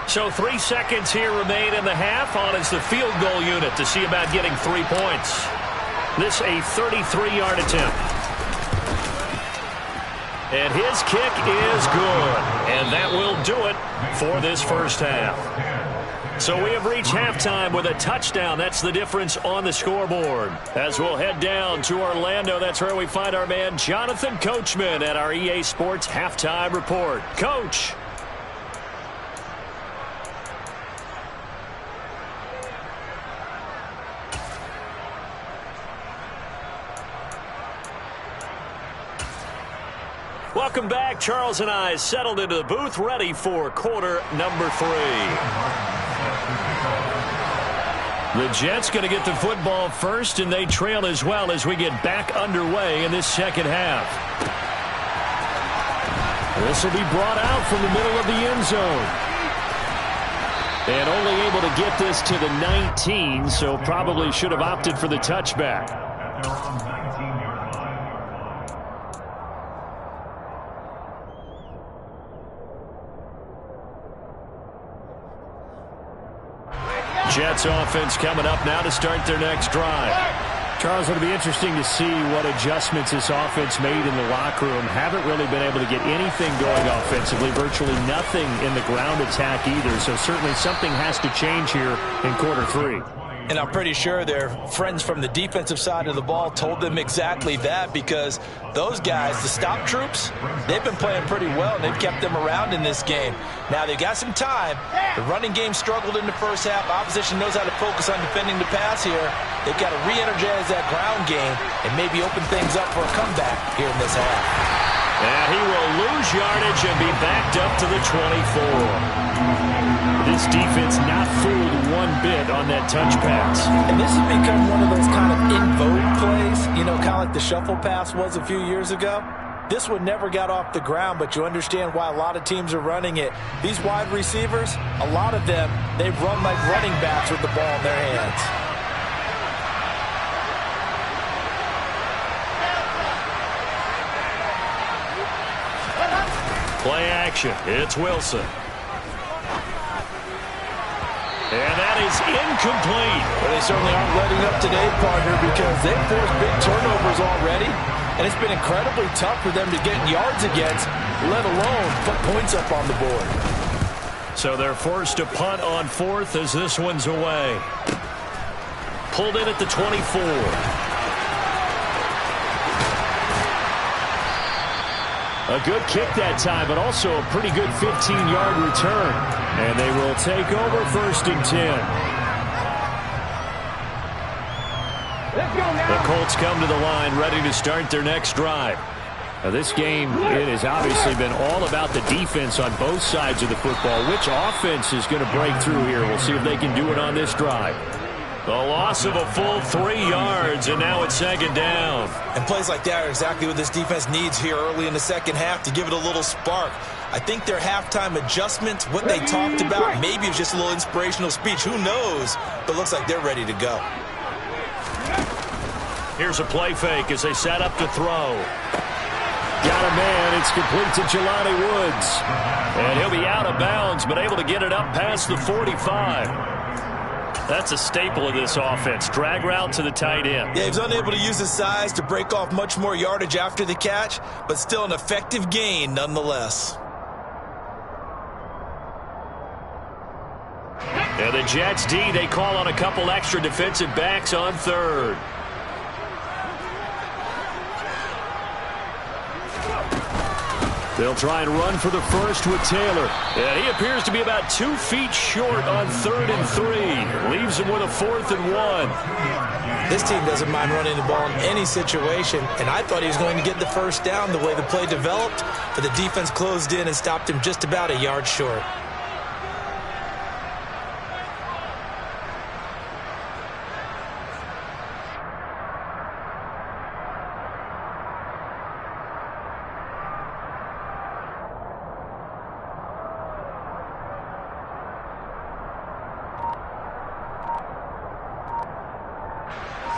So 3 seconds here remain in the half. On is the field goal unit to see about getting 3 points. This a 33-yard attempt. And his kick is good. And that will do it for this first half. So we have reached halftime with a touchdown. That's the difference on the scoreboard. As we'll head down to Orlando, that's where we find our man Jonathan Coachman at our EA Sports Halftime Report. Coach. Welcome back. Charles and I settled into the booth, ready for quarter number 3. The Jets going to get the football first, and they trail as well as we get back underway in this second half. This will be brought out from the middle of the end zone. And only able to get this to the 19, so probably should have opted for the touchback. Jets offense coming up now to start their next drive. Charles, it'll be interesting to see what adjustments this offense made in the locker room. Haven't really been able to get anything going offensively, virtually nothing in the ground attack either. So certainly something has to change here in quarter 3. And I'm pretty sure their friends from the defensive side of the ball told them exactly that, because those guys, the stop troops, they've been playing pretty well, and they've kept them around in this game. Now, they've got some time. The running game struggled in the first half. Opposition knows how to focus on defending the pass here. They've got to re-energize that ground game and maybe open things up for a comeback here in this half. And he will lose yardage and be backed up to the 24. This defense not fooled one bit on that touch pass. And this has become one of those kind of in-vogue plays, you know, kind of like the shuffle pass was a few years ago. This one never got off the ground, but you understand why a lot of teams are running it. These wide receivers, a lot of them, they run like running backs with the ball in their hands. Play action. It's Wilson. And that is incomplete. Well, they certainly aren't letting up today, partner, because they've forced big turnovers already, and it's been incredibly tough for them to get yards against, let alone put points up on the board. So they're forced to punt on 4th as this one's away. Pulled in at the 24. A good kick that time, but also a pretty good 15-yard return. And they will take over 1st and 10. The Colts come to the line ready to start their next drive. Now this game, it has obviously been all about the defense on both sides of the football. Which offense is going to break through here? We'll see if they can do it on this drive. The loss of a full 3 yards, and now it's 2nd down. And plays like that are exactly what this defense needs here early in the second half to give it a little spark. I think their halftime adjustments, what they talked about, maybe it's just a little inspirational speech. Who knows? But looks like they're ready to go. Here's a play fake as they set up to throw. Got a man. It's complete to Jelani Woods. And he'll be out of bounds, but able to get it up past the 45. That's a staple of this offense. Drag route to the tight end. Yeah, he was unable to use his size to break off much more yardage after the catch, but still an effective gain nonetheless. And the Jets D, they call on a couple extra defensive backs on 3rd. They'll try and run for the first with Taylor. And he appears to be about 2 feet short on 3rd and 3. Leaves him with a 4th and 1. This team doesn't mind running the ball in any situation, and I thought he was going to get the first down the way the play developed, but the defense closed in and stopped him just about a yard short.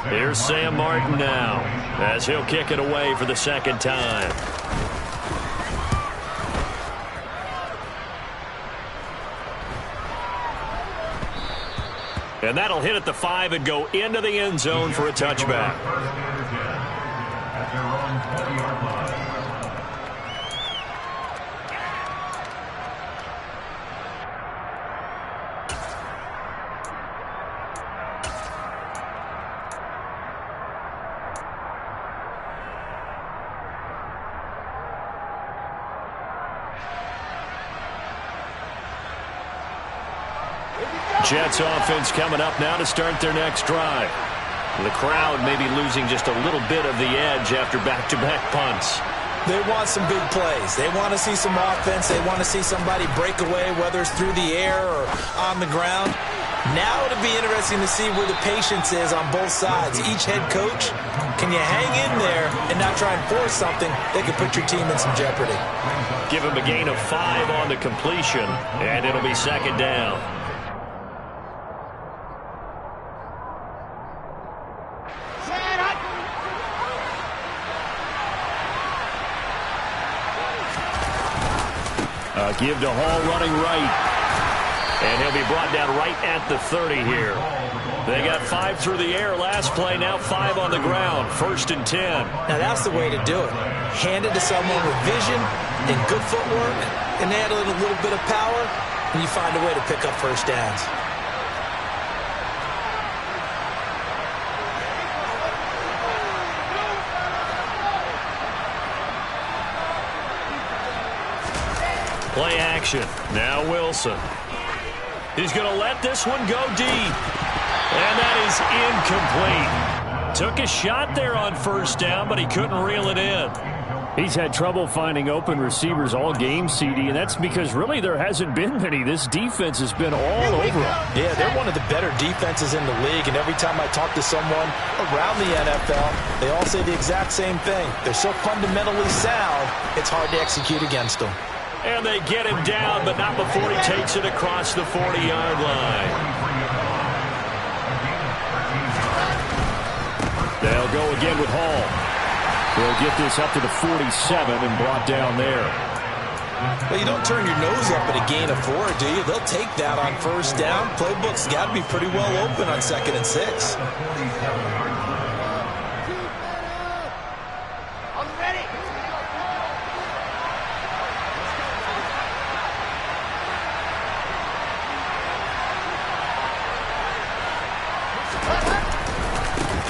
Here's Sam Martin now, as he'll kick it away for the second time. And that'll hit at the 5 and go into the end zone for a touchback. Jets offense coming up now to start their next drive. The crowd may be losing just a little bit of the edge after back-to-back punts. They want some big plays. They want to see some offense. They want to see somebody break away, whether it's through the air or on the ground. Now it'll be interesting to see where the patience is on both sides. Each head coach, can you hang in there and not try and force something that could put your team in some jeopardy? Give him a gain of 5 on the completion, and it'll be second down. Give to Hall running right. And he'll be brought down right at the 30 here. They got 5 through the air last play, now 5 on the ground. 1st and 10. Now that's the way to do it. Hand it to someone with vision and good footwork, and add a little bit of power, and you find a way to pick up first downs. Play action. Now Wilson. He's going to let this one go deep. And that is incomplete. Took a shot there on first down, but he couldn't reel it in. He's had trouble finding open receivers all game, CD, and that's because really there hasn't been many. This defense has been all over him. Yeah, they're one of the better defenses in the league, and every time I talk to someone around the NFL, they all say the exact same thing. They're so fundamentally sound, it's hard to execute against them. And they get him down, but not before he takes it across the 40-yard line. They'll go again with Hall. They'll get this up to the 47 and brought down there. Well, you don't turn your nose up at a gain of 4, do you? They'll take that on first down. Playbook's got to be pretty well open on 2nd and 6.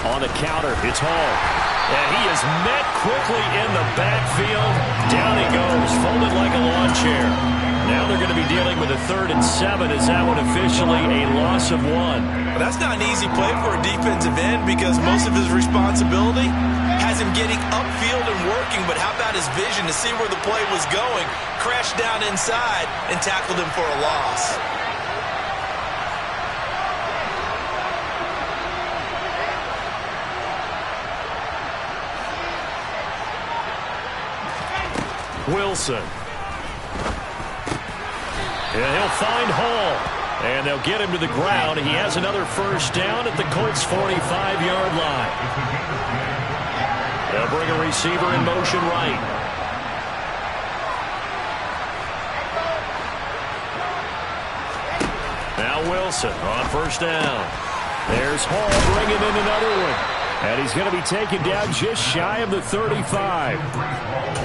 On the counter, it's Hall. And he is met quickly in the backfield. Down he goes, folded like a lawn chair. Now they're going to be dealing with a 3rd and 7. Is that one officially a loss of 1? Well, that's not an easy play for a defensive end because most of his responsibility has him getting upfield and working. But how about his vision to see where the play was going? Crashed down inside and tackled him for a loss. Wilson. And he'll find Hall. And they'll get him to the ground. He has another first down at the Colts' 45-yard line. They'll bring a receiver in motion right. Now Wilson on first down. There's Hall bringing in another one. And he's going to be taken down just shy of the 35.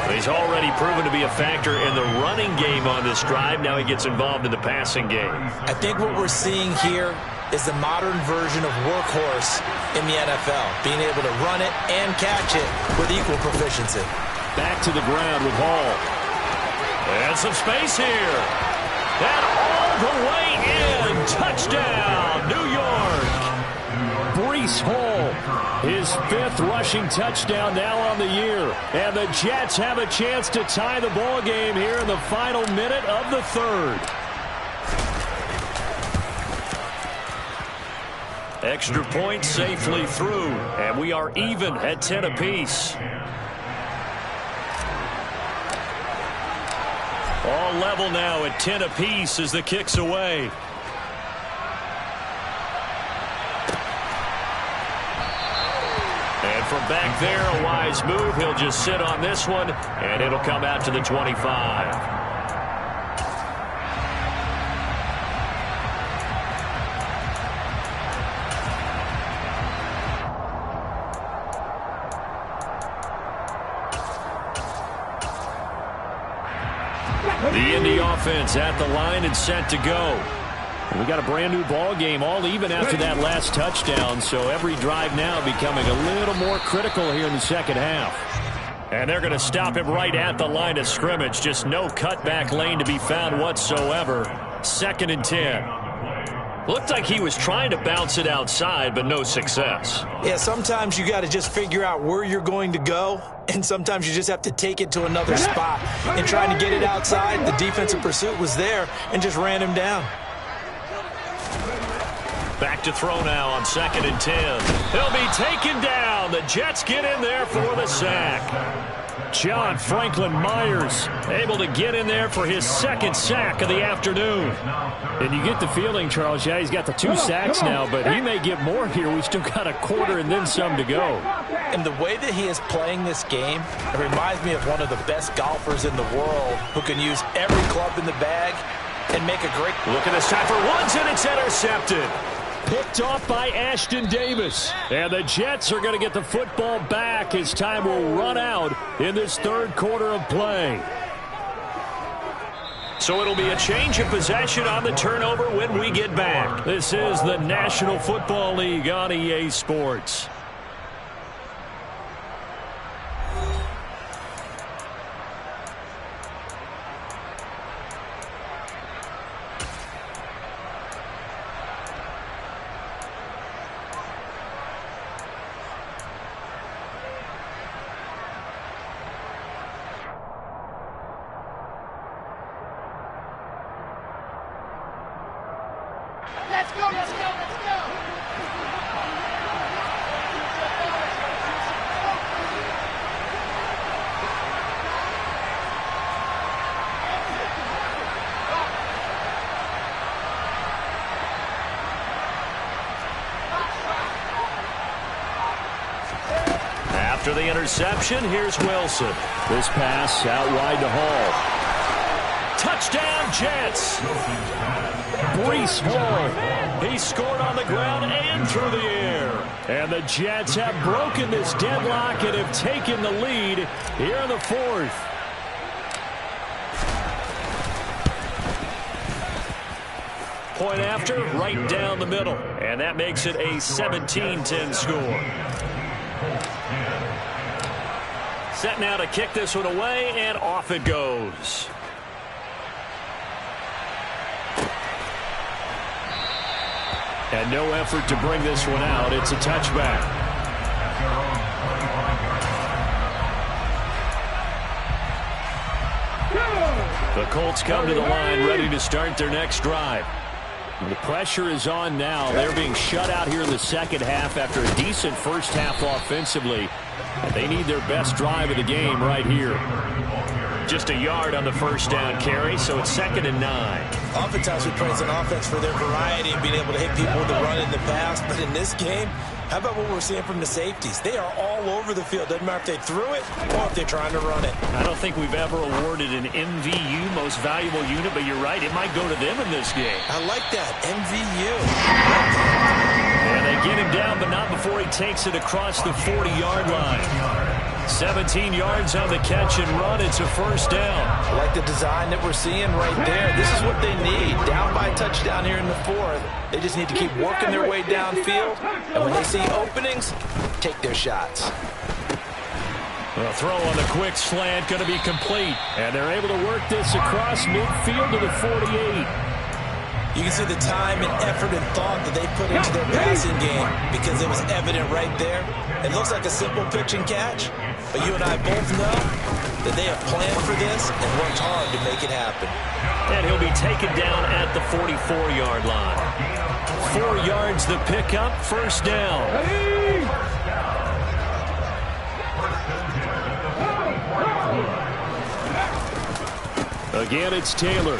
He's already proven to be a factor in the running game on this drive. Now he gets involved in the passing game. I think what we're seeing here is the modern version of workhorse in the NFL, being able to run it and catch it with equal proficiency. Back to the ground with Hall. And some space here. And all the way in. Touchdown, New York. Breece Hall, his 5th rushing touchdown now on the year. And the Jets have a chance to tie the ball game here in the final minute of the 3rd. Extra point safely through, and we are even at 10 apiece. All level now at 10 apiece as the kick's away. And from back there, a wise move. He'll just sit on this one, and it'll come out to the 25. The Indy offense at the line and set to go. We got a brand new ball game, all even after that last touchdown, so every drive now becoming a little more critical here in the second half. And they're going to stop him right at the line of scrimmage. Just no cutback lane to be found whatsoever. 2nd and 10. Looked like he was trying to bounce it outside, but no success. Yeah, sometimes you got to just figure out where you're going to go, and sometimes you just have to take it to another spot. And trying to get it outside, the defensive pursuit was there and just ran him down. Back to throw now on 2nd and 10. He'll be taken down. The Jets get in there for the sack. John Franklin Myers able to get in there for his 2nd sack of the afternoon. And you get the feeling, Charles, yeah, he's got the 2 sacks now, but he may get more here. We still got a quarter and then some to go. And the way that he is playing this game, it reminds me of one of the best golfers in the world who can use every club in the bag and make a great... Look at this time for Woods, and it's intercepted. Picked off by Ashton Davis. And the Jets are going to get the football back as time will run out in this 3rd quarter of play. So it'll be a change of possession on the turnover when we get back. This is the National Football League on EA Sports. After the interception, here's Wilson. This pass out wide to Hall. Touchdown, Jets! Breece Hall. He scored on the ground and through the air. And the Jets have broken this deadlock and have taken the lead here in the 4th. Point after, right down the middle. And that makes it a 17-10 score. Set now to kick this one away, and off it goes. And no effort to bring this one out. It's a touchback. The Colts come to the line ready to start their next drive. The pressure is on now. They're being shut out here in the second half after a decent first half offensively. And they need their best drive of the game right here. Just a yard on the first down carry, so it's 2nd and 9. Oftentimes we praise an offense for their variety and being able to hit people with the run in the pass. But in this game, how about what we're seeing from the safeties? They are all over the field. Doesn't matter if they threw it or if they're trying to run it. I don't think we've ever awarded an MVU, most valuable unit, but you're right, it might go to them in this game. I like that, MVU. And they get him down, but not before he takes it across the 40-yard line. 17 yards on the catch and run. It's a first down. I like the design that we're seeing right there. This is what they need. Down by a touchdown here in the 4th. They just need to keep working their way downfield. And when they see openings, take their shots. The throw on the quick slant going to be complete. And they're able to work this across midfield to the 48. You can see the time and effort and thought that they put into their passing game because it was evident right there. It looks like a simple pitch and catch, but you and I both know that they have planned for this and worked hard to make it happen. And he'll be taken down at the 44-yard line. 4 yards the pickup, first down. Again, it's Taylor.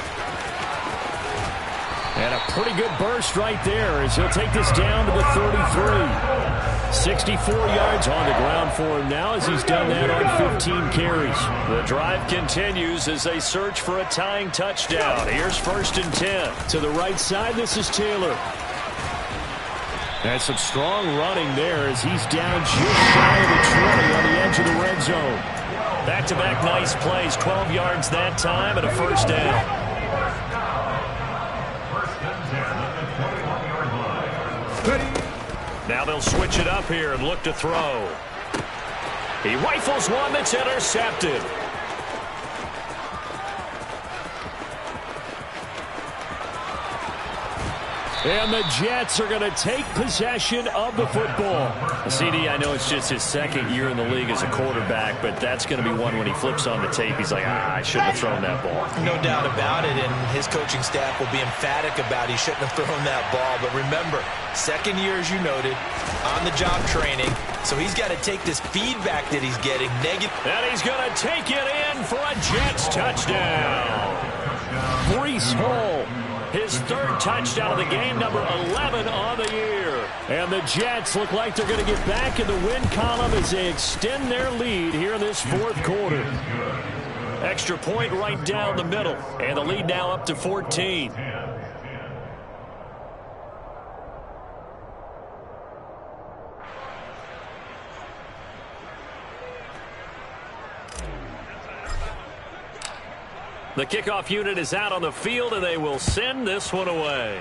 And a pretty good burst right there as he'll take this down to the 33. 64 yards on the ground for him now as he's done that on 15 carries. The drive continues as they search for a tying touchdown. Here's 1st and 10. To the right side, this is Taylor. And some strong running there as he's down just shy of the 20 on the edge of the red zone. Back-to-back nice plays, 12 yards that time and a first down. Now they'll switch it up here and look to throw. He rifles one that's intercepted. And the Jets are going to take possession of the football. CD, I know it's just his 2nd year in the league as a quarterback, but that's going to be one when he flips on the tape. He's like, I shouldn't have thrown that ball. No doubt about it, and his coaching staff will be emphatic about he shouldn't have thrown that ball. But remember, 2nd year, as you noted, on-the-job training, so he's got to take this feedback that he's getting negative. And he's going to take it in for a Jets touchdown. Breece Hall. His 3rd touchdown of the game, number 11 on the year. And the Jets look like they're going to get back in the win column as they extend their lead here in this 4th quarter. Extra point right down the middle. And the lead now up to 14. The kickoff unit is out on the field, and they will send this one away.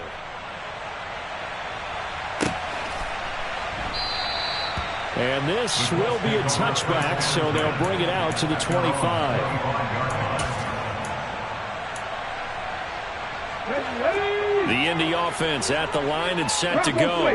And this will be a touchback, so they'll bring it out to the 25. The Indy offense at the line and set to go.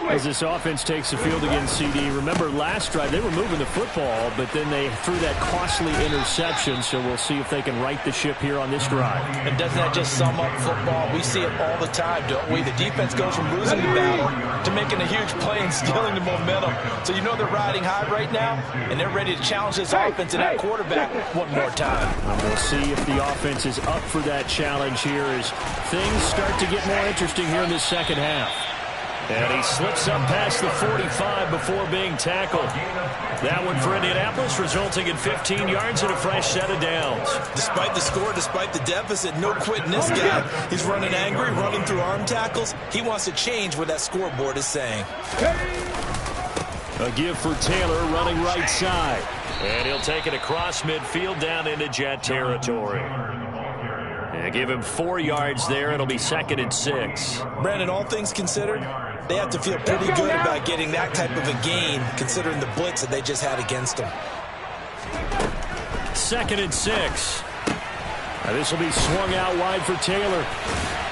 As this offense takes the field against CD. Remember, last drive, they were moving the football, but then they threw that costly interception, so we'll see if they can right the ship here on this drive. And doesn't that just sum up football? We see it all the time, don't we? The defense goes from losing the battle to making a huge play and stealing the momentum. So you know they're riding high right now, and they're ready to challenge this offense and that quarterback one more time. And we'll see if the offense is up for that challenge here as things start to get more interesting here in this 2nd half. And he slips up past the 45 before being tackled. That one for Indianapolis, resulting in 15 yards and a fresh set of downs. Despite the score, despite the deficit, no quitting this guy. He's running angry, running through arm tackles. He wants to change what that scoreboard is saying. A give for Taylor running right side. And he'll take it across midfield down into Jet territory. And give him 4 yards there. It'll be 2nd and 6. Brandon, all things considered, they have to feel pretty good about getting that type of a gain, considering the blitz that they just had against them. 2nd and 6. Now this will be swung out wide for Taylor.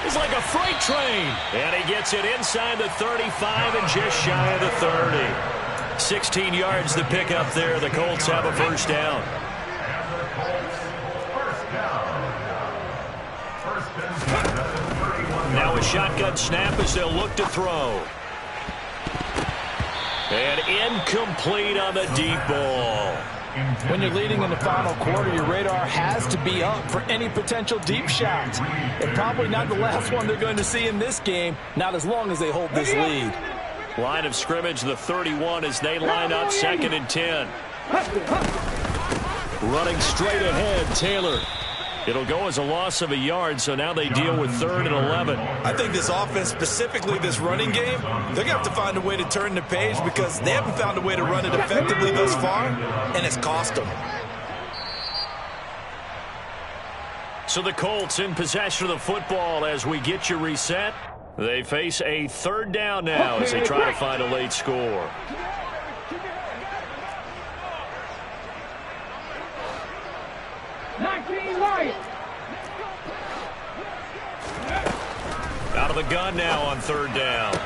It's like a freight train. And he gets it inside the 35 and just shy of the 30. 16 yards the pickup there. The Colts have a first down. Now a shotgun snap as they'll look to throw. And incomplete on the deep ball. When you're leading in the final quarter, your radar has to be up for any potential deep shots. And probably not the last one they're going to see in this game, not as long as they hold this lead. Line of scrimmage, the 31 as they line up 2nd and 10. Running straight ahead, Taylor. It'll go as a loss of a yard, so now they deal with 3rd and 11. I think this offense, specifically this running game, they're going to have to find a way to turn the page because they haven't found a way to run it effectively thus far, and it's cost them. So the Colts in possession of the football as we get you reset. They face a 3rd down now as they try to find a late score. Out of the gun now on third down.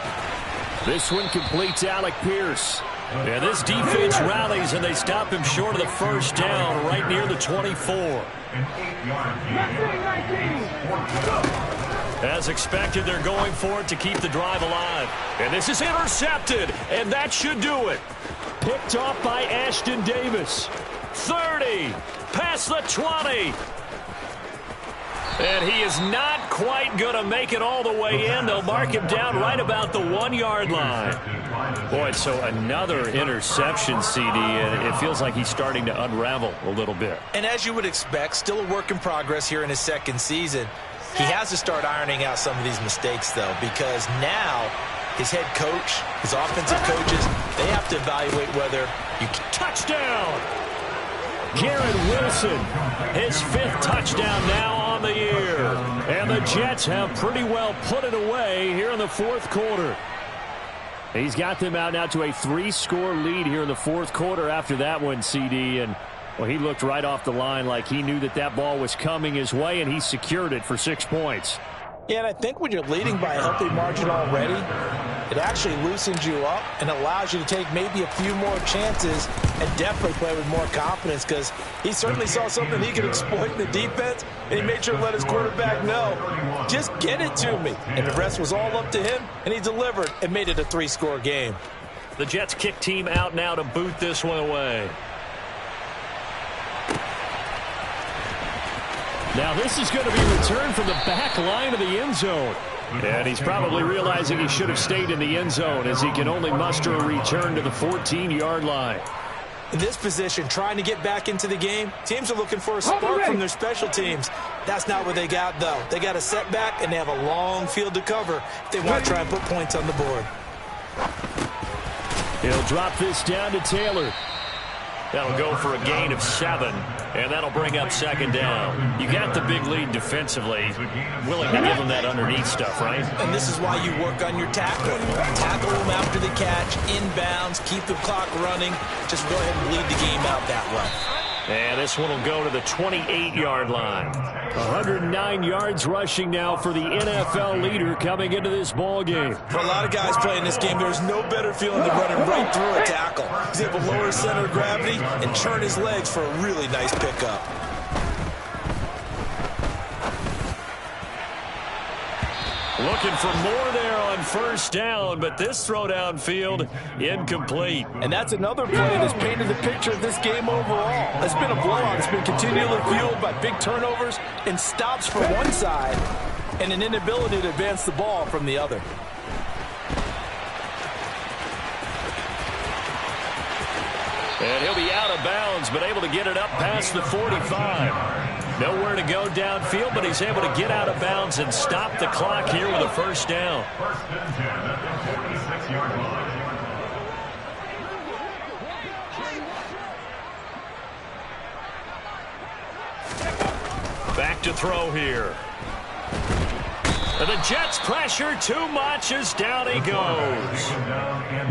This one completes Alec Pierce. Yeah, this defense rallies, and they stop him short of the first down right near the 24. As expected, they're going for it to keep the drive alive. And this is intercepted, and that should do it. Picked off by Ashton Davis. 30, past the 20. And he is not quite going to make it all the way in. They'll mark him down right about the 1-yard line. Boy, so another interception, CD, and it feels like he's starting to unravel a little bit. And as you would expect, still a work in progress here in his second season. He has to start ironing out some of these mistakes, though, because now his head coach, his offensive coaches, they have to evaluate whether you can. Touchdown! Garrett Wilson, his 5th touchdown now on the year. And the Jets have pretty well put it away here in the 4th quarter. He's got them out now to a 3-score lead here in the 4th quarter after that one, CD. And, well, he looked right off the line like he knew that that ball was coming his way, and he secured it for 6 points. Yeah, and I think when you're leading by a healthy margin already, it actually loosens you up and allows you to take maybe a few more chances and definitely play with more confidence, because he certainly saw something he could exploit in the defense, and he made sure to let his quarterback know, just get it to me. And the rest was all up to him, and he delivered and made it a 3-score game. The Jets kick team out now to boot this one away. Now this is going to be returned from the back line of the end zone. And he's probably realizing he should have stayed in the end zone, as he can only muster a return to the 14-yard line. In this position, trying to get back into the game, teams are looking for a spark from their special teams. That's not what they got, though. They got a setback, and they have a long field to cover if they want to try and put points on the board. He'll drop this down to Taylor. That'll go for a gain of 7, and that'll bring up 2nd down. You got the big lead defensively, willing to give them that underneath stuff, right? And this is why you work on your tackle. Tackle them after the catch, inbounds, keep the clock running. Just go ahead and bleed the game out that way. And this one will go to the 28-yard line. 109 yards rushing now for the NFL leader coming into this ball game. For a lot of guys playing this game, there's no better feeling than running right through a tackle. He's able to lower his center of gravity and turn his legs for a really nice pickup. Looking for more there on first down, but this throw downfield incomplete. And that's another play that's painted the picture of this game overall. It's been a blowout. It's been continually fueled by big turnovers and stops from one side and an inability to advance the ball from the other. And he'll be out of bounds, but able to get it up past the 45. Nowhere to go downfield, but he's able to get out of bounds and stop the clock here with a first down. First and 10 at the 46-yard line. Back to throw here. And the Jets pressure too much as down he goes.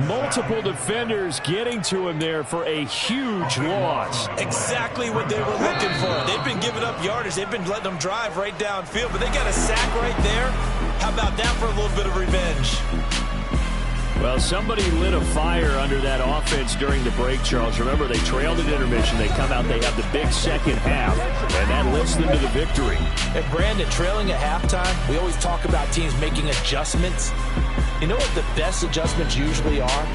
Multiple defenders getting to him there for a huge loss. Exactly what they were looking for. They've been giving up yardage. They've been letting them drive right downfield, but they got a sack right there. How about that for a little bit of revenge? Well, somebody lit a fire under that offense during the break, Charles. Remember, they trailed at intermission. They come out, they have the big second half, and that lifts them to the victory. And Brandon, trailing at halftime, we always talk about teams making adjustments. You know what the best adjustments usually are?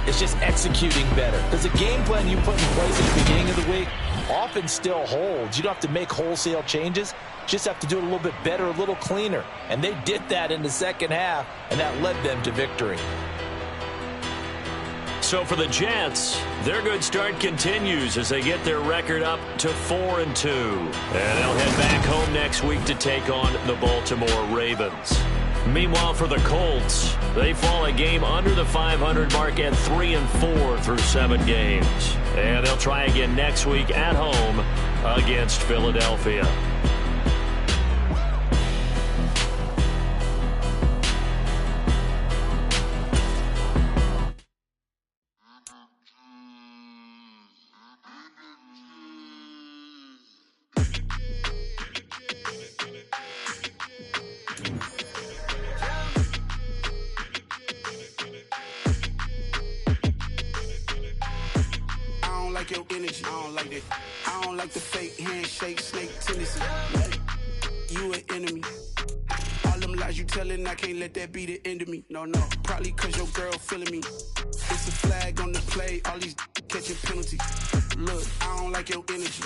It's just executing better. Because the game plan you put in place at the beginning of the week often still holds. You don't have to make wholesale changes. You just have to do it a little bit better, a little cleaner. And they did that in the second half, and that led them to victory. So for the Jets, their good start continues as they get their record up to 4-2. And they'll head back home next week to take on the Baltimore Ravens. Meanwhile, for the Colts, they fall a game under the 500 mark at 3-4 through 7 games. And they'll try again next week at home against Philadelphia. like your energy. I don't like that. I don't like the fake handshake, snake tendency. You an enemy. All them lies you telling, I can't let that be the end of me. No, probably cause your girl feeling me. It's a flag on the play, all these catching penalties. Look, I don't like your energy.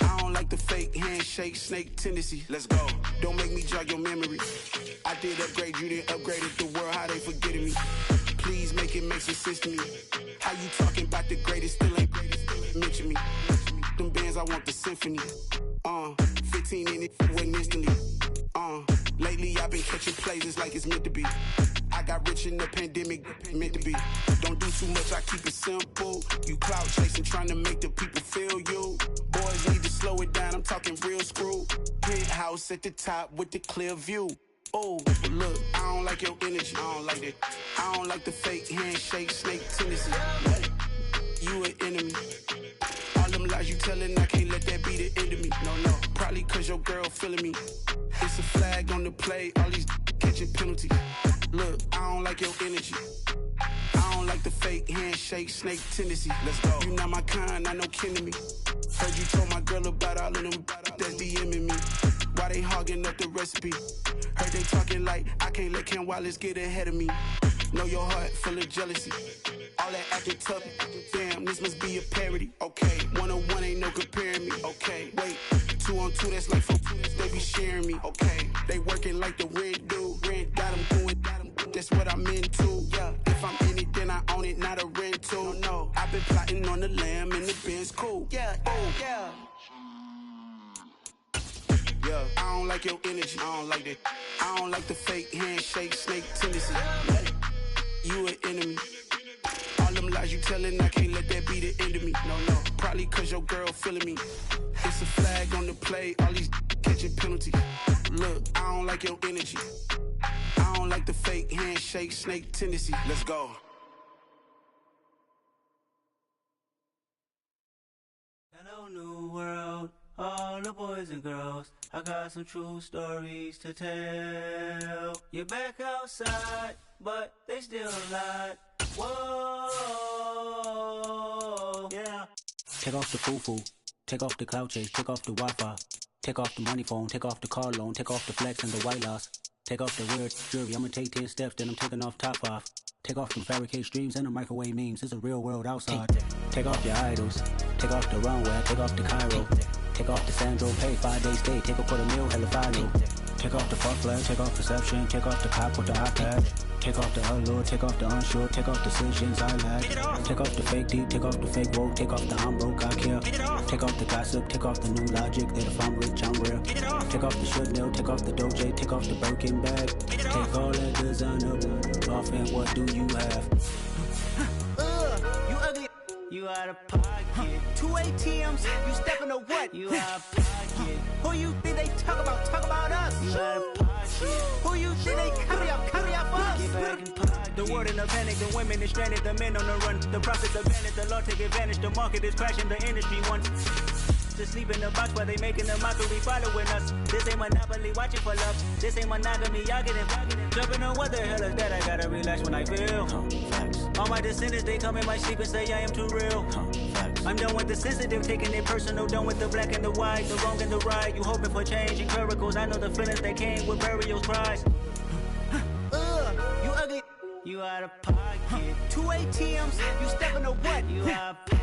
I don't like the fake handshake, snake tendency. Let's go. Don't make me jog your memory. I did upgrade, you didn't upgrade it. The world, how they forgetting me. Please make it make some sense to me. How you talking about the greatest, still ain't greatest, still ain't mention me. Them bands, I want the symphony. 15 in it, wasn't instantly. Lately I've been catching plays, it's like it's meant to be. I got rich in the pandemic, meant to be. Don't do too much, I keep it simple. You clout chasing, trying to make the people feel you. Boys need to slow it down, I'm talking real screw. Penthouse at the top with the clear view. Oh, look, I don't like your energy, I don't like that. I don't like the fake handshake, snake tendency. You an enemy. All them lies you telling, I can't let that be the end of me. No, probably cause your girl feeling me. It's a flag on the play, all these catching penalties. Look, I don't like your energy. I don't like the fake handshake, snake tendency. Let's go. You not my kind, I know kin to me. Heard you told my girl about all of them that's DMing me. Why they hogging up the recipe? Heard they talking like I can't let Ken Wallace get ahead of me. Know your heart full of jealousy. All that acting tough, damn, this must be a parody. Okay, 1-on-1 ain't no comparing me. Okay, wait, 2-on-2, that's like 4-2, they be sharing me. Okay, they working like the rent do. Rent got them doing, that's what I'm into. Yeah, if I'm in it, then I own it, not a rental. No, I've been plotting on the lamb and the Benz cool. Yeah, yeah. Yeah, I don't like your energy, I don't like that. I don't like the fake handshake, snake tendency. You an enemy. All them lies you telling, I can't let that be the end of me. No, probably cause your girl feeling me. It's a flag on the play, all these catching penalties. Look, I don't like your energy. I don't like the fake handshake, snake tendency. Let's go. Hello, new world, all the boys and girls. I got some true stories to tell. You're back outside, but they still lied. Whoa, yeah. Take off the foo-foo, take off the cloud chase, take off the Wi-Fi, take off the money phone, take off the car loan, take off the flex and the white loss, take off the weird jewelry. I'ma take 10 steps, then I'm taking off top 5. Take off them fabricate streams and the microwave memes. It's a real world outside. Take off your idols, take off the runway, take off the Cairo, take off the Sandro pay, 5-day stay, take a quarter meal, hella final. Take off the fuck flag, take off perception, take off the cop with the iPad. Take off the allure, take off the unsure, take off decisions I lack. Take off the fake deep, take off the fake woke, take off the I'm broke, I care. Take off the gossip, take off the new logic that if I'm rich, I'm real. Take off the should know, take off the Doja, take off the Birkin bag. Take all that designer off and what do you have? You ugly. You out of pocket. 2 ATMs, you stepping to what? You out of pocket. Who you think they talk about? Talk about us. You out of pocket. Who you think they carry up for us? Get back in pocket. The world in a panic, the women is stranded, the men on the run. The profits advantage, the law take advantage. The market is crashing, the industry wants to sleep in the box while they making a mockery following us. This ain't Monopoly, watching for love. This ain't monogamy, y'all getting jumping on what the hell is that? I gotta relax when I feel. All my descendants, they come in my sleep and say I am too real. I'm done with the sensitive, taking it personal. Done with the black and the white, the wrong and the right. You hoping for change and miracles. I know the feelings that came with burials, cries. You ugly. You out of pocket. 2 ATMs, you stepping to what? You out of pocket.